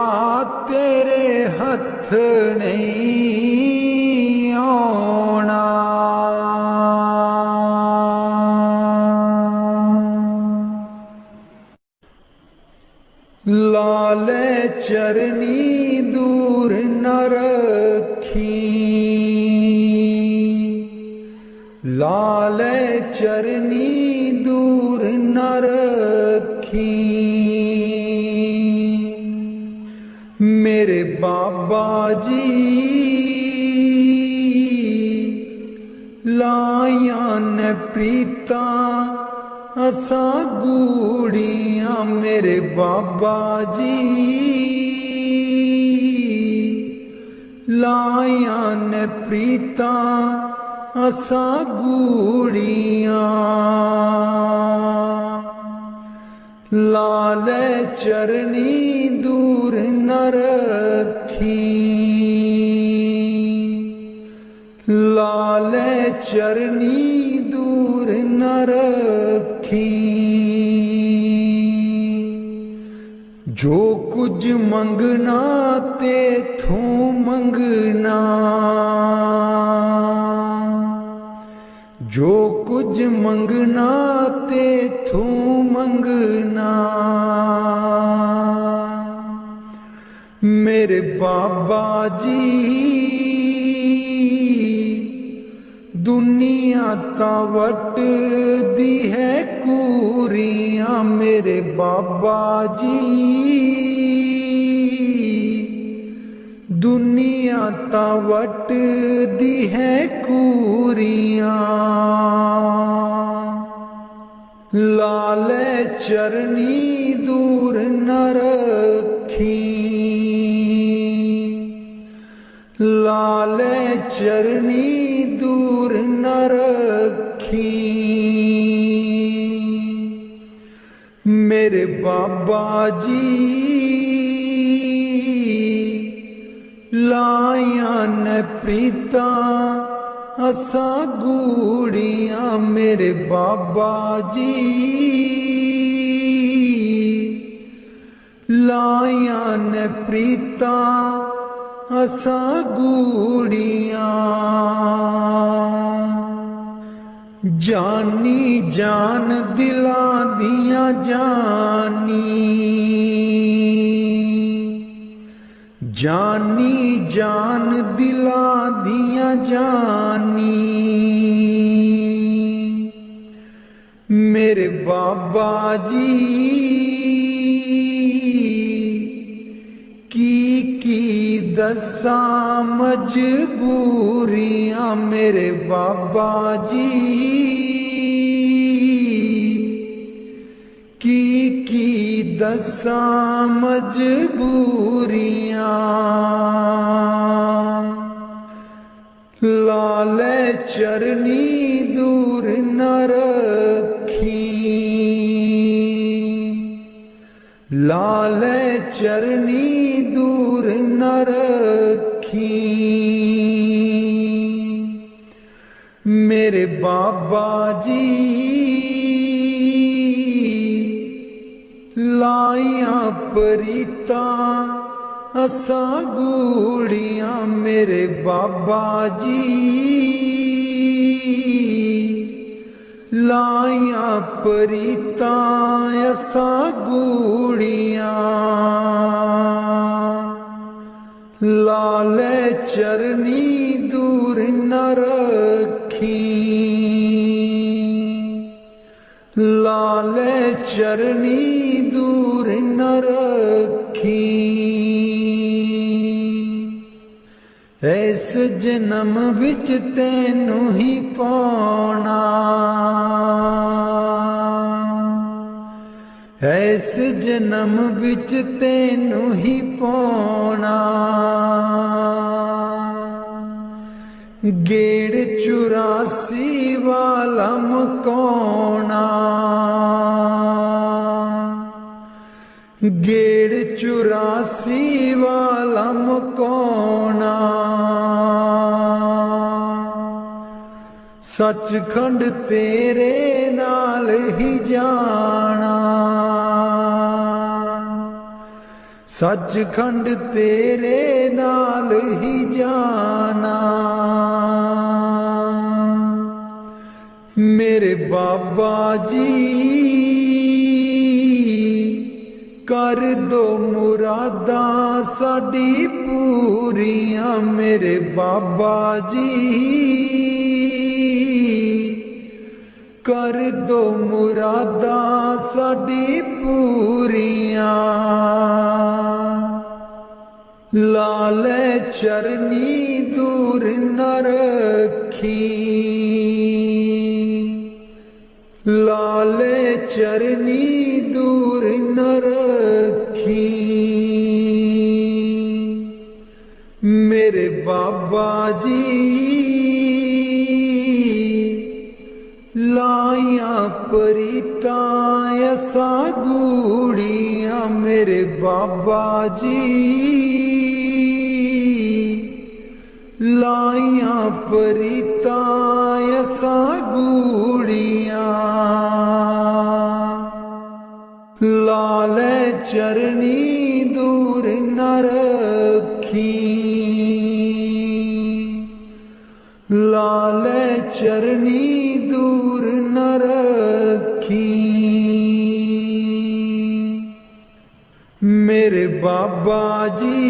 तेरे हथ अर्थ नहीं आना। लाले चरनी दूर न रखी, लाले चरनी दूर न रखी। मेरे बाबा जी लाया न प्रीता असा गूड़ियां। मेरे बाबा जी लाया न प्रीता असा गूड़ियां। लाले चरनी दूर न रखी, लाले चरनी दूर न रखी। जो कुछ मंगना ते थू मंगना, जो कुछ मंगना ते थू मंगना। मेरे बाबा जी दुनिया ता वट दी है कूरियां। मेरे बाबा जी दुनिया ता वट दी है कूरियां। लाले चरनी दूर न रखी, लाले चरनी दूर न रखी। मेरे बाबा जी लाया न प्रीता असा गूड़ियां। मेरे बाबा जी लाया न प्रीता असा गूड़ियां। जानी जान दिला दिया जानी, जानी जान दिला दिया जानी। मेरे बाबा जी की दसा मजबूरियां। मेरे बाबा जी की दसा मजबूरियां। लाले चरनी दूर न रखी, लाले चरनी दूर न रखी। मेरे बाबा जी लाया प्रीता असा गूड़ियां। मेरे बाबा जी लाया प्रीता असा गूड़ियां। लाले चरनी दूर न रखी, लाले चरनी दूर न रखी। इस जन्म विच तैनू ही पाना, इस जन्म विच तैनू ही पाना। गेड़ 84 वाला मकाना, गेड़ 84 वाला मकाना। सचखंड तेरे नाल ही जाना, सचखंड तेरे नाल ही जाना। मेरे बाबा जी कर दो मुरादा साडी पूरियां। मेरे बाबा जी कर दो मुरादा साडी पूरियां। लाले चरनी दूर न रखी, लाले चरनी दूर न रखी। मेरे बाबा जी लाया परिता ऐसा गूड़ियां। मेरे बाबा जी लाया परिता ऐसा गूड़ियां। लाले चरनी दूर न रखी, लाले चरनी दूर न रखी। मेरे बाबा जी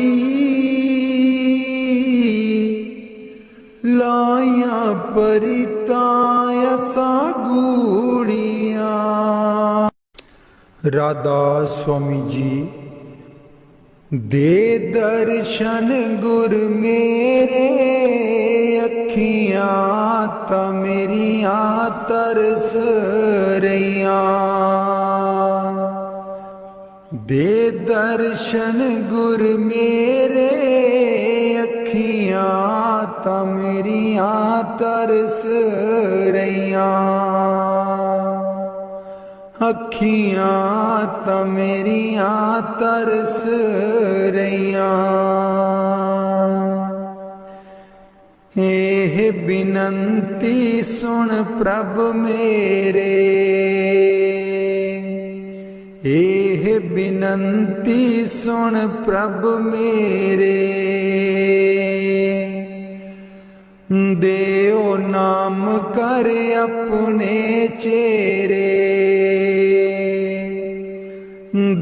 लाया परिता ऐसा गूड़ियां। राधा स्वामी जी दे दर्शन गुर मेरे, अखियां ता मेरियां तरस रहियां। दे दर्शन गुर मेरे, अखियां ता मेरियां तरस रहियां। अखियां ता मेरियां तरस रहियां। एह बिनंती सुन प्रभ मेरे, एह बिनंती सुन प्रभ मेरे। देओ नाम कर अपने चेरे,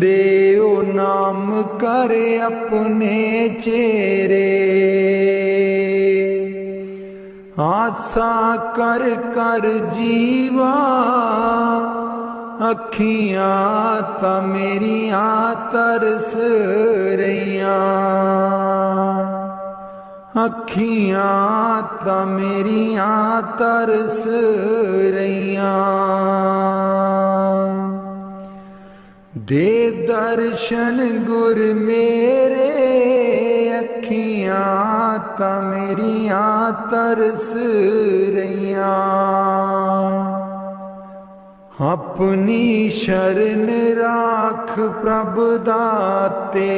देओ नाम कर अपने चेरे। आसा कर कर जीवा, अखियां ता मेरियां तरस रहियां। अखियां ता मेरियां तरस रहियां। दे दर्शन गुर मेरे, अखियां ता मेरियां तरस रहियां। अपनी शरण राख प्रभ दाते,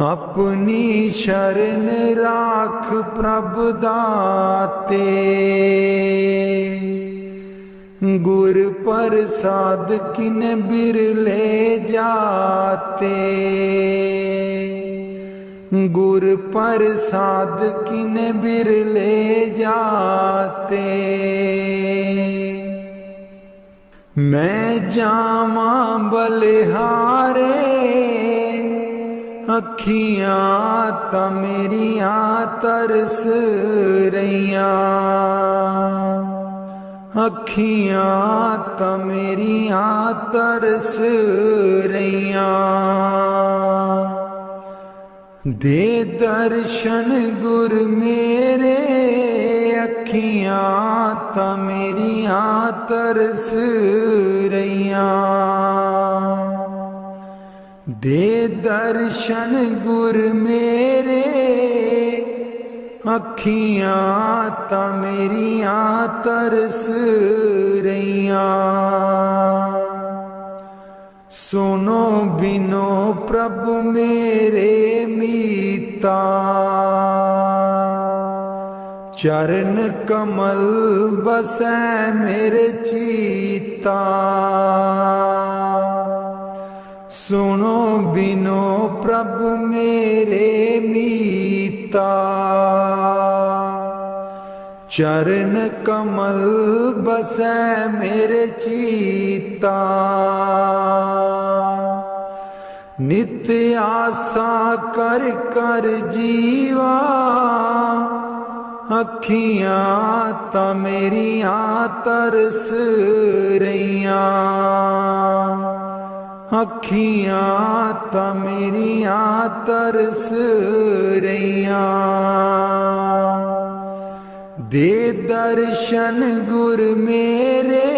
अपनी शरण राख प्रभ दाते। गुर प्रसाद किन बिरले जाते, गुर प्रसाद किन बिरले जाते। मैं जावा बलिहारे, अखियां ता मेरियां तरस रहियां। अखियां ता मेरियां तरस रहियां। दे दर्शन गुर मेरे, अखियां ता मेरियां तरस रहियां। दे दर्शन गुर मेरे, अखियां ता मेरियां तरस रहियां। सुनो बिनो प्रभु मेरे मीता, चरण कमल बसै मेरे चीता। सुनो बिनो प्रभु मेरे मीता। चरण कमल बसै मेरे चीता। नित्य आसा कर कर जीवा, अखियां ता मेरियां तरस रहियां। अखियां ता मेरियां तरस रहियां। दे दर्शन गुर मेरे,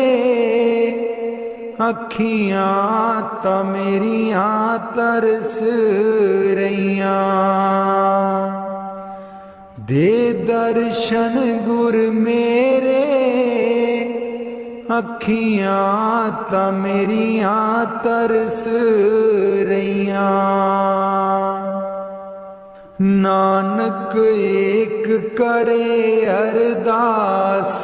अखियां ता मेरियां तरस रहियां। दे दर्शन गुर मेरे, अखियां ता मेरियां तरस रहियां। नानक एक करे अरदास,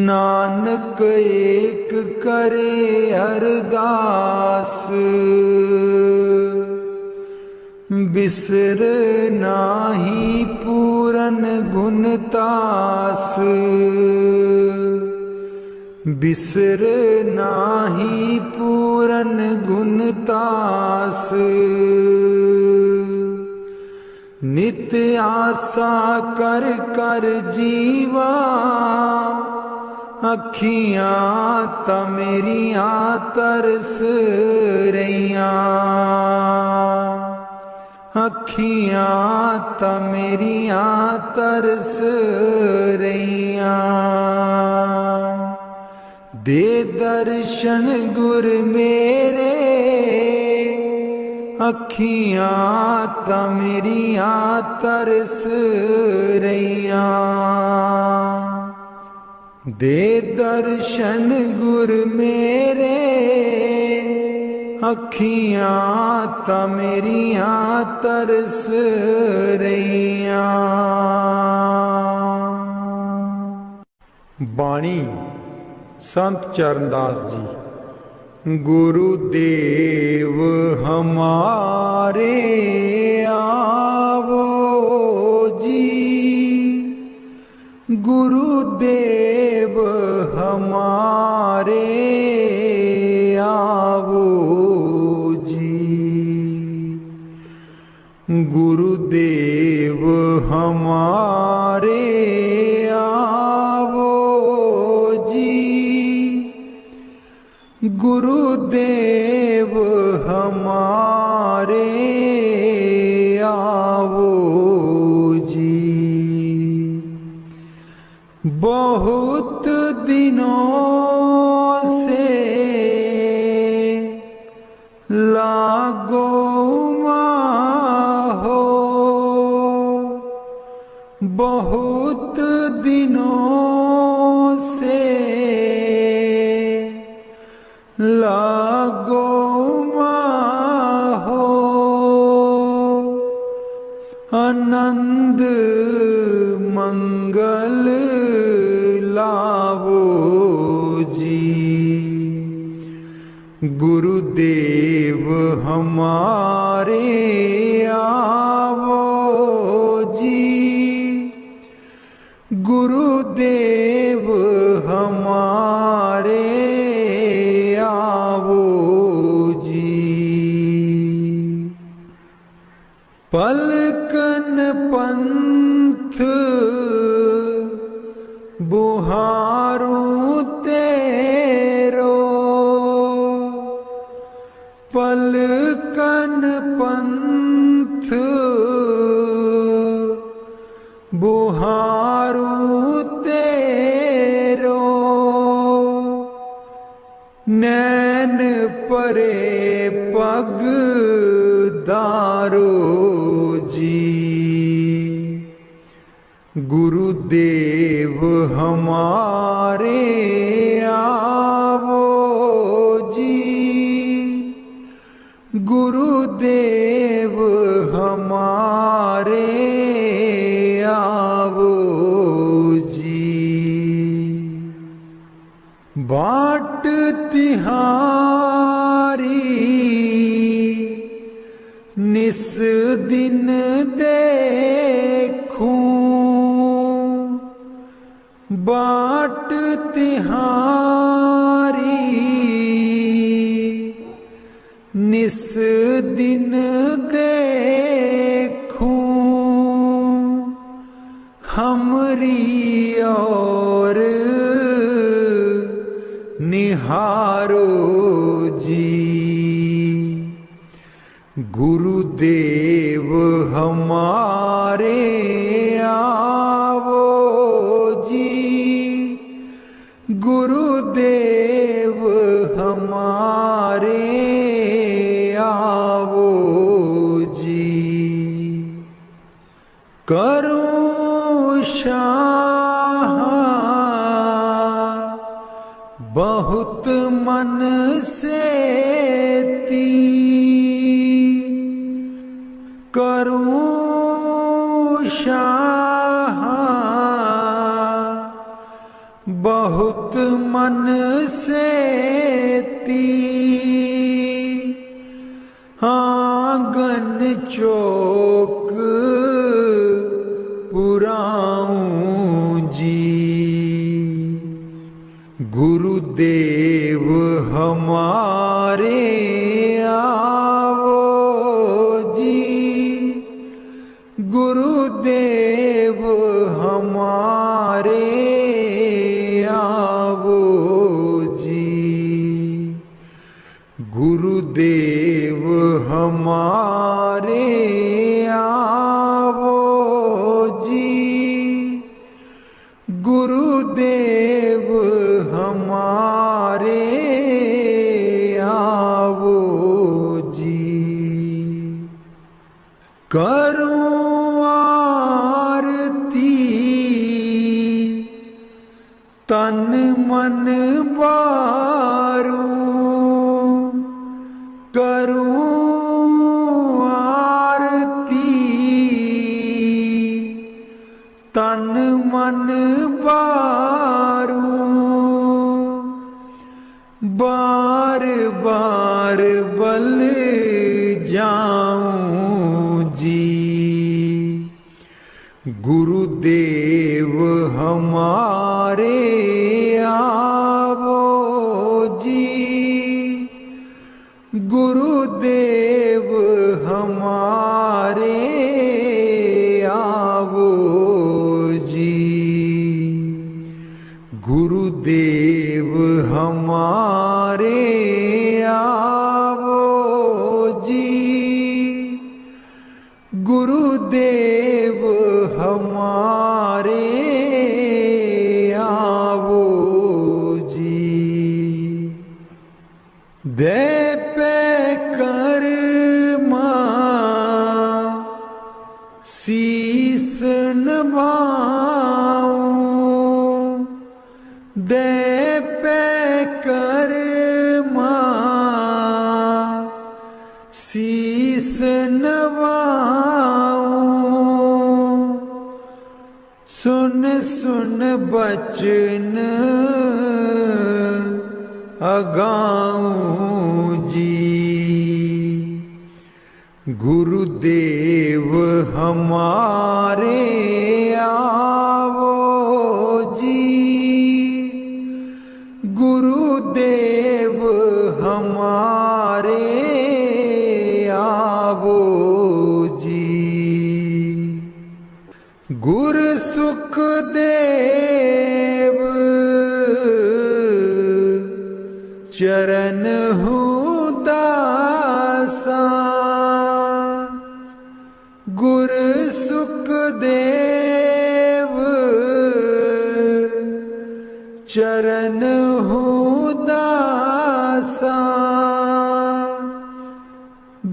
नानक एक करे अरदास। बिसर नाही पूरन गुणतास। बिसर नाही पूरन गुणतास। नित्य आसा कर कर जीवा, अखियां ता मेरियां तरस रहियां। अखियां ता मेरियां तरस रहियां। दे दर्शन गुर मेरे, अखियां ता मेरियां तरस रहियां। दे दर्शन गुर मेरे, अखियां ता मेरियां तरस रहियां। बाणी संत चरणदास जी। गुरुदेव हमारे आवो जी। गुरुदेव हमारे आवो जी। गुरुदेव हमारे आवो जी। गुरुदेव हमारे आवो जी। बहुत दिनों से लागो हो, बहुत दिनों से लागो हो। आनंद मंगल लावो जी। गुरुदेव हमारे आवो जी। गुरुदेव हमारे आवो जी। पलकन पंथ बुहारूं तेरो। पलकन पंथ बुहारूं तेरो। नैन परे पग दारो जी। गुरुदेव हमारे आवो जी। गुरुदेव हमारे आवो जी। बाटती तिहारी निस दिन देखूं, बाट तिहारी निस दिन देखूं, हमरी और निहारो जी। गुरुदेव हमारे आवो जी, गुरुदेव हमारे आवो जी। करूं शाह बहुत मन से ती, करूं शाह बहुत मन से ती, आंगन चौक पुराऊं जी। गुरुदेव हमारे आवो जी, गुरुदेव हमारे आवो जी। गुरुदेव हमारे आवो जी, गुरुदेव हमारे आवो जी। करूं आरती तन मन बारूं, करूं आरती तन मन बारूं, बार बार बल जाऊं जी। गुरुदेव हमारे आवो जी, गुरुदेव हमारे आवो जी। गुरुदेव हमारे आवो जी, गुरुदेव हमारे आवो जी। दे पे कर्मा शीस नभाऊं, दे पे कर्मा शीस नभाऊं, सुन सुन बचन अगाऊं जी। गुरुदेव हमारे आवो जी, गुरुदेव हमारे आवो जी। गुर सुखदेव चरण हूँ दासा, गुर सुखदेव चरण हूँ दासा,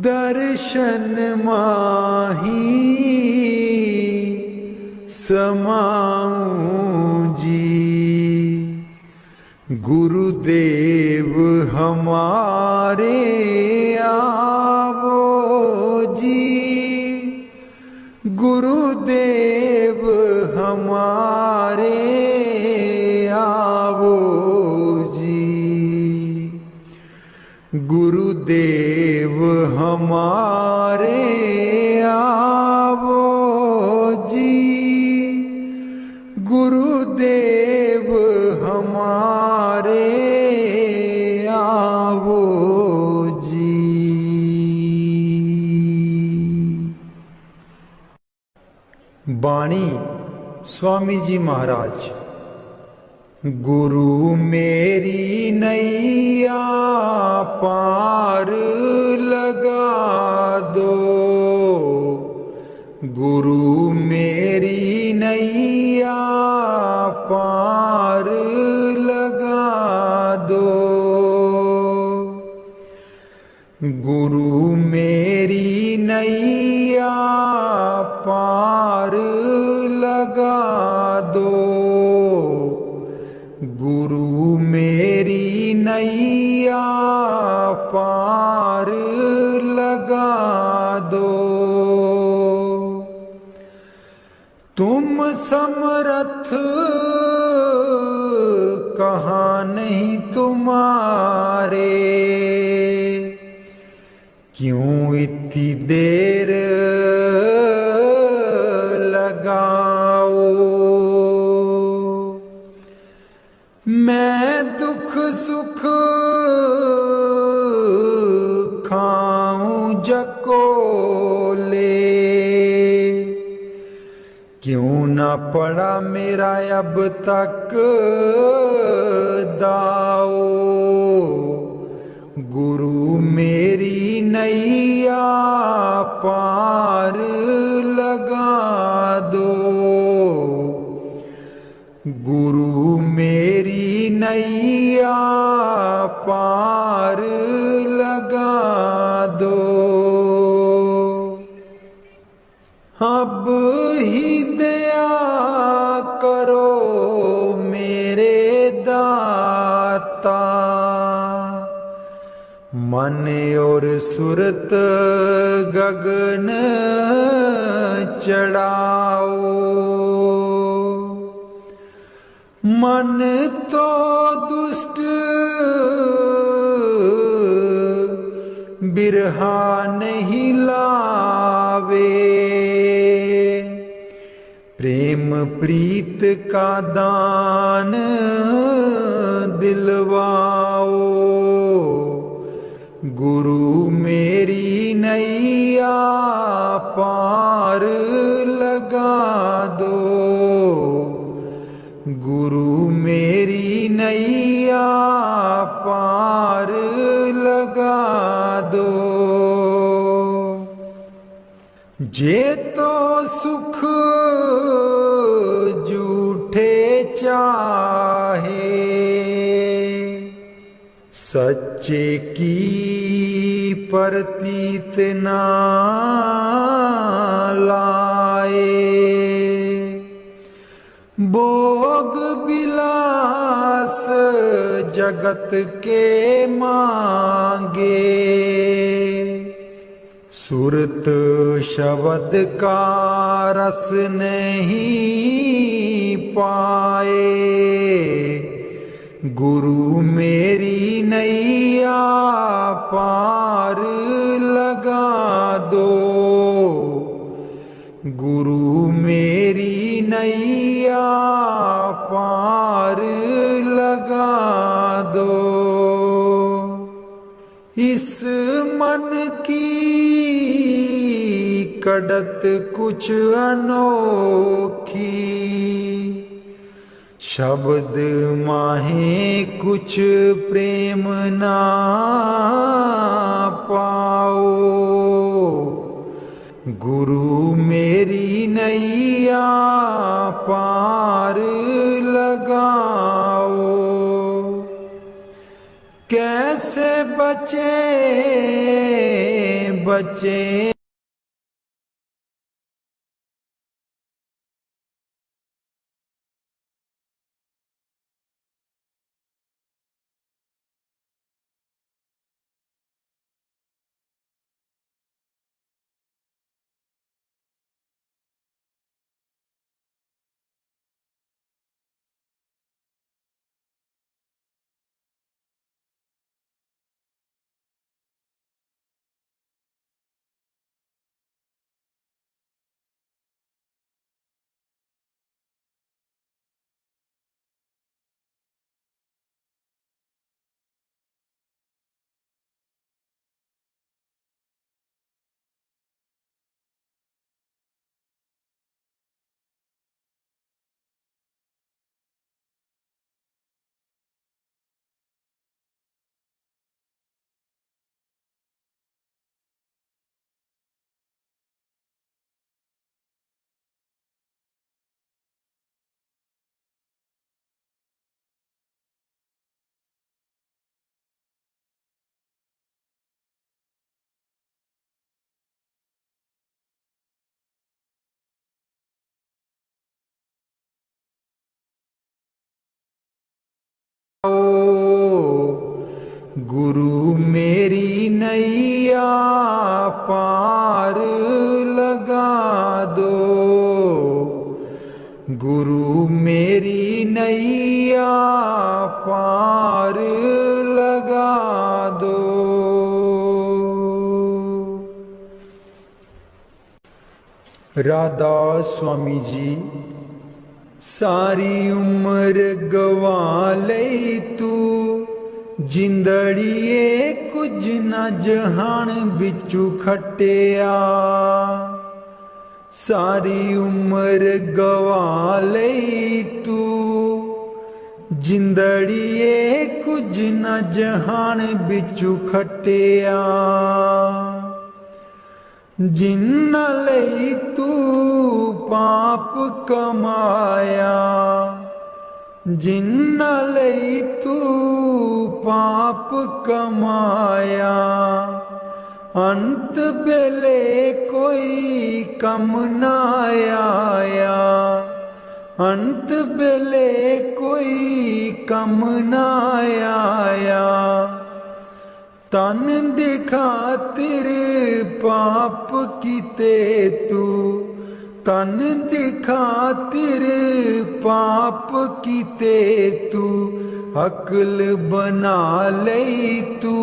दर्शन माही समाऊं जी। गुरुदेव हमारे आवो जी, गुरुदेव हमारे। आवो जी। हमारे आवो जी, गुरुदेव हमारे आवो जी। बाणी स्वामी जी महाराज। गुरु मेरी नैया पार लगा दो, गुरु मेरी नैया पार लगा दो, गुरु मेरी नैया पार लगा दो, गुरु मेरी नैया पार लगा दो। तुम समर्थ कहाँ नहीं तुम्हारे, क्यों इतनी देर लगाओ। मैं दुख सुख खाऊं जकोले, क्यों ना पड़ा मेरा अब तक दाओ। गुरु मेरी नैया पार लगा दो, गुरु मेरी नैया पार लगा दो। अब ही दया करो मेरे दाता, मन और सुरत गगन चढ़ाओ। मन तो दुष्ट बिरहा नहीं लावे, प्रेम प्रीत का दान दिलवाओ। गुरु मेरी नैया पार लगा दो, गुरु मेरी नैया पार लगा दो। जे तो सुख झूठे चाहे, सच्चे की प्रतीत ना लाए। भोग विलास जगत के मांगे, सुरत शब्द का रस नहीं पाए। गुरु मेरी नैया पार लगा दो, गुरु मेरी नैया पार लगा दो। इस मन की कड़त कुछ अनोखी, शब्द माहे कुछ प्रेम ना पाओ। गुरु मेरी नैया पार लगाओ। कैसे बचे गुरु मेरी नैया पार लगा दो, गुरु मेरी नैया पार लगा दो। राधा स्वामी जी सारी उम्र गवा लई तू, जिंदड़िए कुछ न जहान बिचू खटिया। सारी उम्र गवा लई तू, जिंदड़िए कुछ न जहान बिचू खटिया। जिन्ना लई तू पाप कमाया, जिन्ना लई तू पाप कमाया। अंत बेले कोई कम ना आया, अंत बेले कोई कम ना आया। तन दिखातिर पाप कीते तू, तन दिखातिर पाप कीते तू। अकल बना लई तू,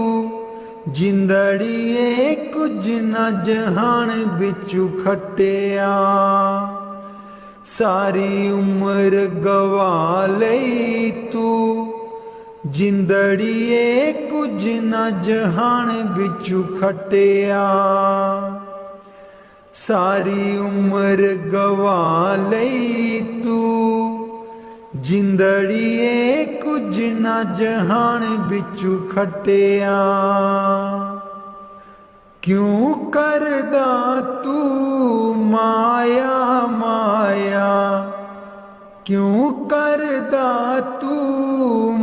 जिंदड़िए कुछ न जहान बिचू खटिया। सारी उम्र गवा लई तू, जिंदड़िए कुछ न जहान बिचू खटिया। सारी उम्र गवा लई तू, जिंदड़िए कुछ न जहान बिचू खटिया। क्यों करदा तू माया माया, क्यों करदा तू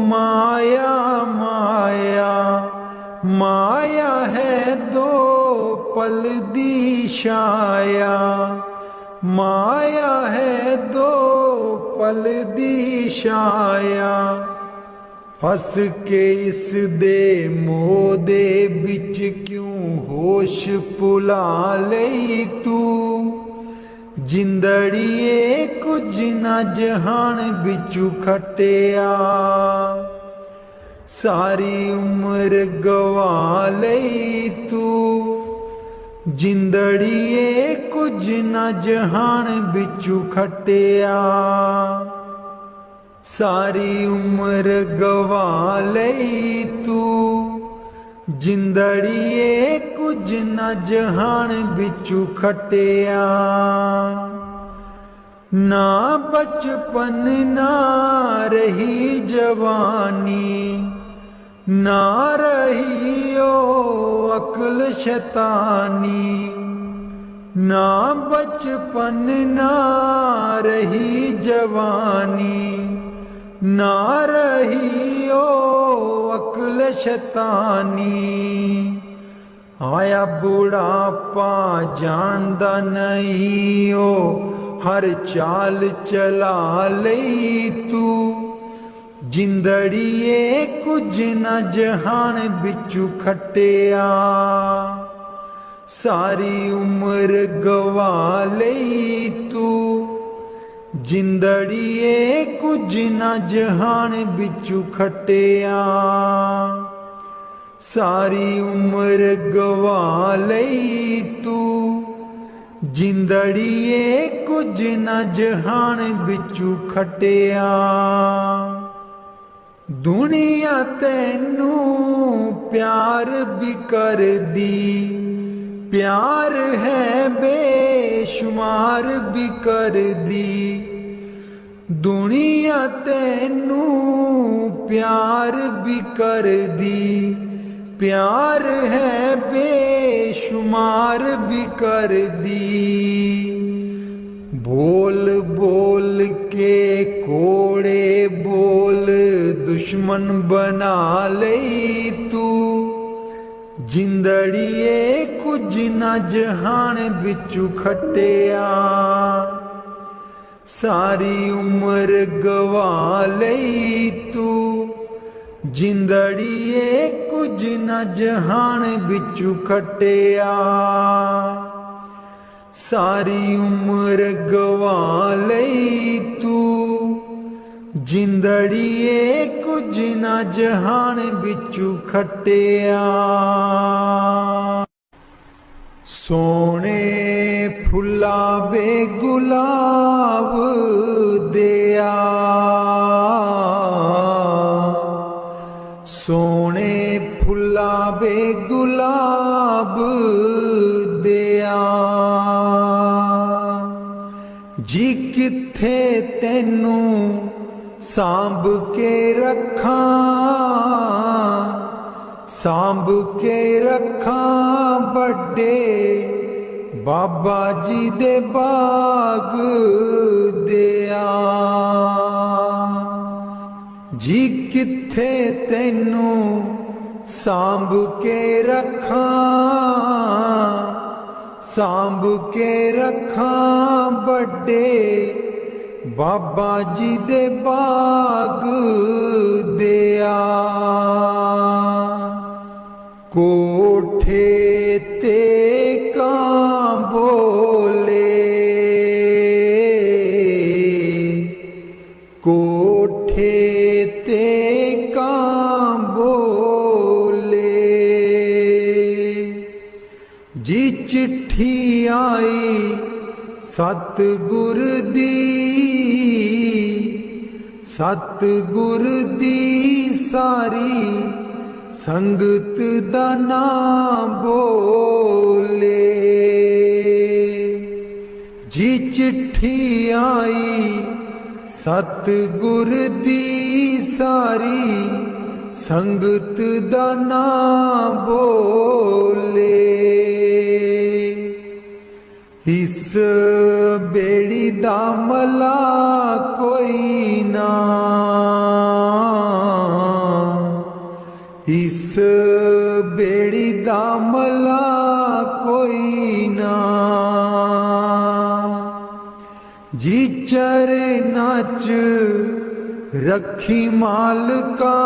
माया माया। माया है दो पल दी छाया, माया है दो पल दी छाया। हस के इस दे मोह दे बिच क्यों होश भुला लई तू। जिंदड़िए कुछ न जहान बिचू खटिया। सारी उम्र गवा लई तू, जिंदड़िए कुछ न जहान बिचू खटिया। सारी उम्र गवा लई तू, जिंदड़िए कुछ न जहान बिचू खटिया। ना बचपन ना रही जवानी, ना रही ओ अक्ल शैतानी। ना बचपन ना रही जवानी, ना रही ओ अक्ल शैतानी। आया बुढ़ापा जानदा नहीं ओ हर चाल चला लई तू। जिंदड़िए कुछ न जहान बिचू खटिया। सारी उम्र गवा लई तू, जिंदड़िए कुछ न जहान बिचू खटिया। सारी उम्र गवा लई तू, जिंदड़िए कुछ न जहान बिचू खटिया। दुनिया तैनू प्यार भी कर दी, प्यार है बेशुमार भी कर दी। दुनिया तैनू प्यार भी कर दी, प्यार है बेशुमार भी कर दी। बोल बोल के कोड़े बोल दुश्मन बना लई तू। जिंदड़िए कुछ न जहान बिचू खटिया। सारी उम्र गवा लई तू, जिंदड़िए कुछ न जहान बिचू खटिया सारी उम्र गवा लई तू जिंदड़िए कुछ न जहान बिचू खटिया सोने फुला बेगुलाब दिया सोने फुला बेगुलाब दिया जी किथे तेनू सांभ के रखा सांभ के रखा बड़े बाबा जी दे बाग दिया जी किथे तेनू सांभ के रखा सांभ के रखा बड़े बाबा जी दे बाग दिया कोठे ते कां बोले कोठे ते कां बोले जी चिट्ठी आई सतगुर दी सारी संगत दा नाम बोले जी चिट्ठी आई सतगुर दी सारी संगत दा नाम बोले इस बेड़ी दा मला कोई ना इस बेड़ी दा मला कोई ना जी चरना च रखी मालका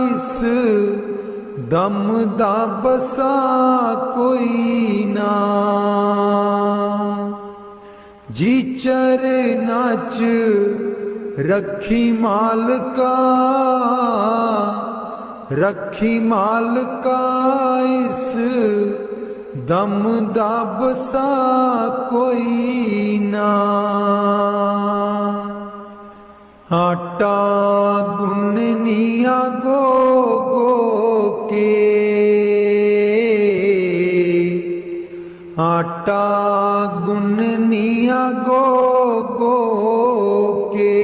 इस दम दा बसा कोई ना जी चरना च रखी मालका इस दम दा बसा कोई ना आटा गुननिया गो के आटा गुननिया गो के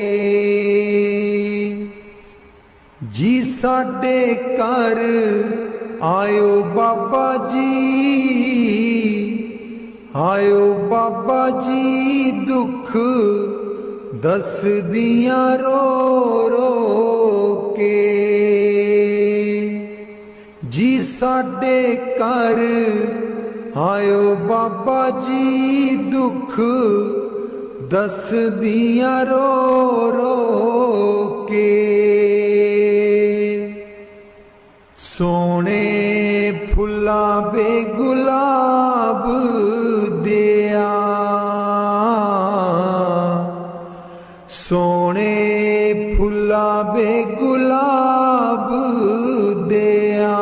जी साडे घर आयो बाबा जी दुख दस दिया रो रो के जी साडे घर आयो बाबा जी दुख दस दिया रो रो के सोने फुला बेगुलाब दिया सोने फुला बेगुलाब दिया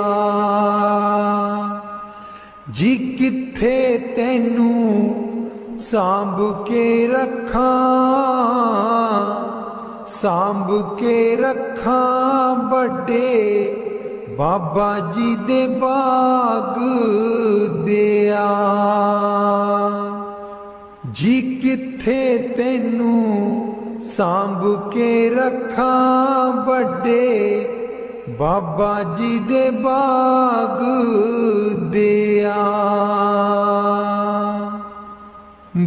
जी किथे तेनू सांभ के रखा सांभ के रखा बड़े बाबा जी दे बाग दिया जी किथे तेनू सांभ के रखा बड़े बाबा जी दे बाग दिया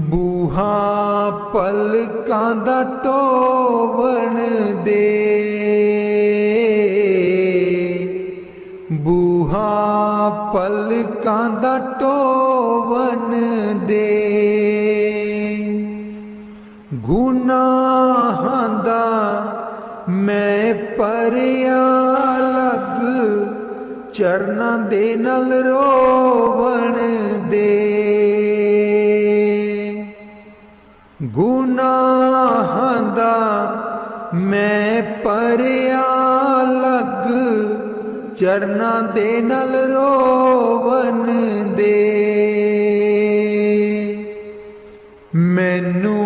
बूहा पलकां दा टोवन दे बूहा पलकां दा टोवन दे गुनाहां दा मैं परिया लग चरना दे नल रोवण दे। गुनाहां दा मैं परिया लग चरना दे नल रोवण दे। मैनू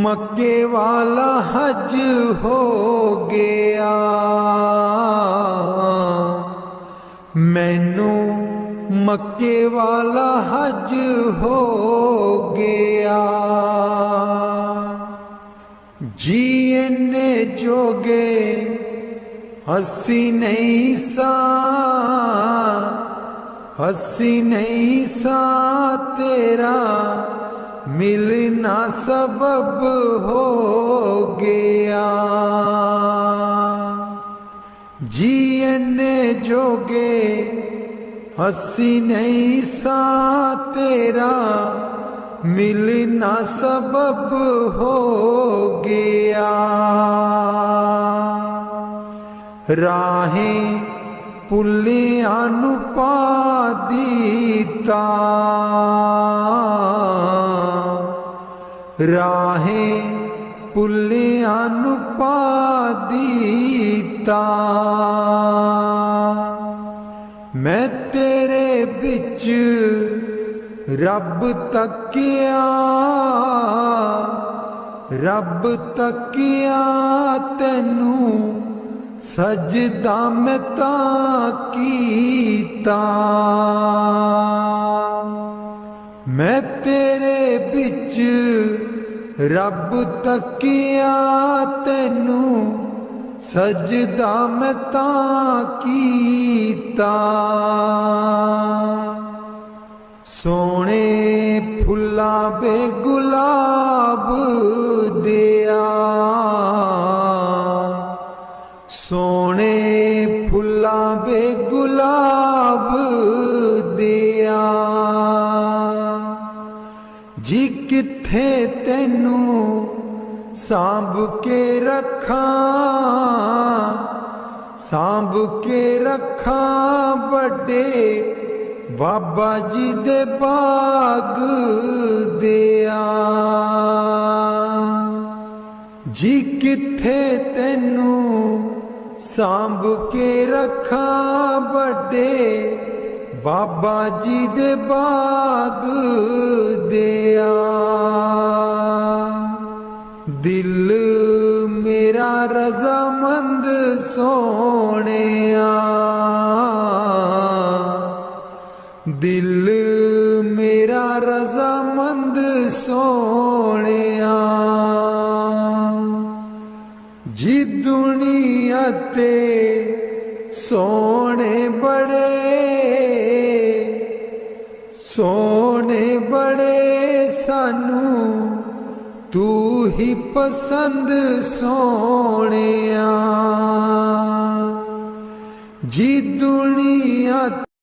मक्के वाला हज हो गया, मैनू मक्के वाला हज हो गया। जीने जोगे हसी नहीं सा, हसी नहीं सा तेरा मिलना सबब हो गया। जीने जोगे हसी नहीं सा तेरा मिलना सबब हो गया। राहें पुलियां नू पा दीता, राहें पुलियां नू पा दीता। मैं तेरे बिच रब तकिया, रब तकिया तेनू सजदा मैं तां कीता। मैं तेरे बिच रब तकिया तेनू सजदा मैं तां कीता। सोने फुल्ला बे गुलाब दिया, सोने फुल्ला बे गुलाब दिया। जी किथे तेनू सांभ के रखा, सांभ के रखा बड़े बाबा जी दे बाग दिया। जी किथे तेनू सांभ के रखा बड़े बाबा जी दे बाग दिया। दिल मेरा रजामंद सोनिया, दिल मेरा रजामंद सोनिया। जी दुनिया ते सोने बड़े, सोने बड़े सानू तू ही पसंद सोनिया। जी दुनिया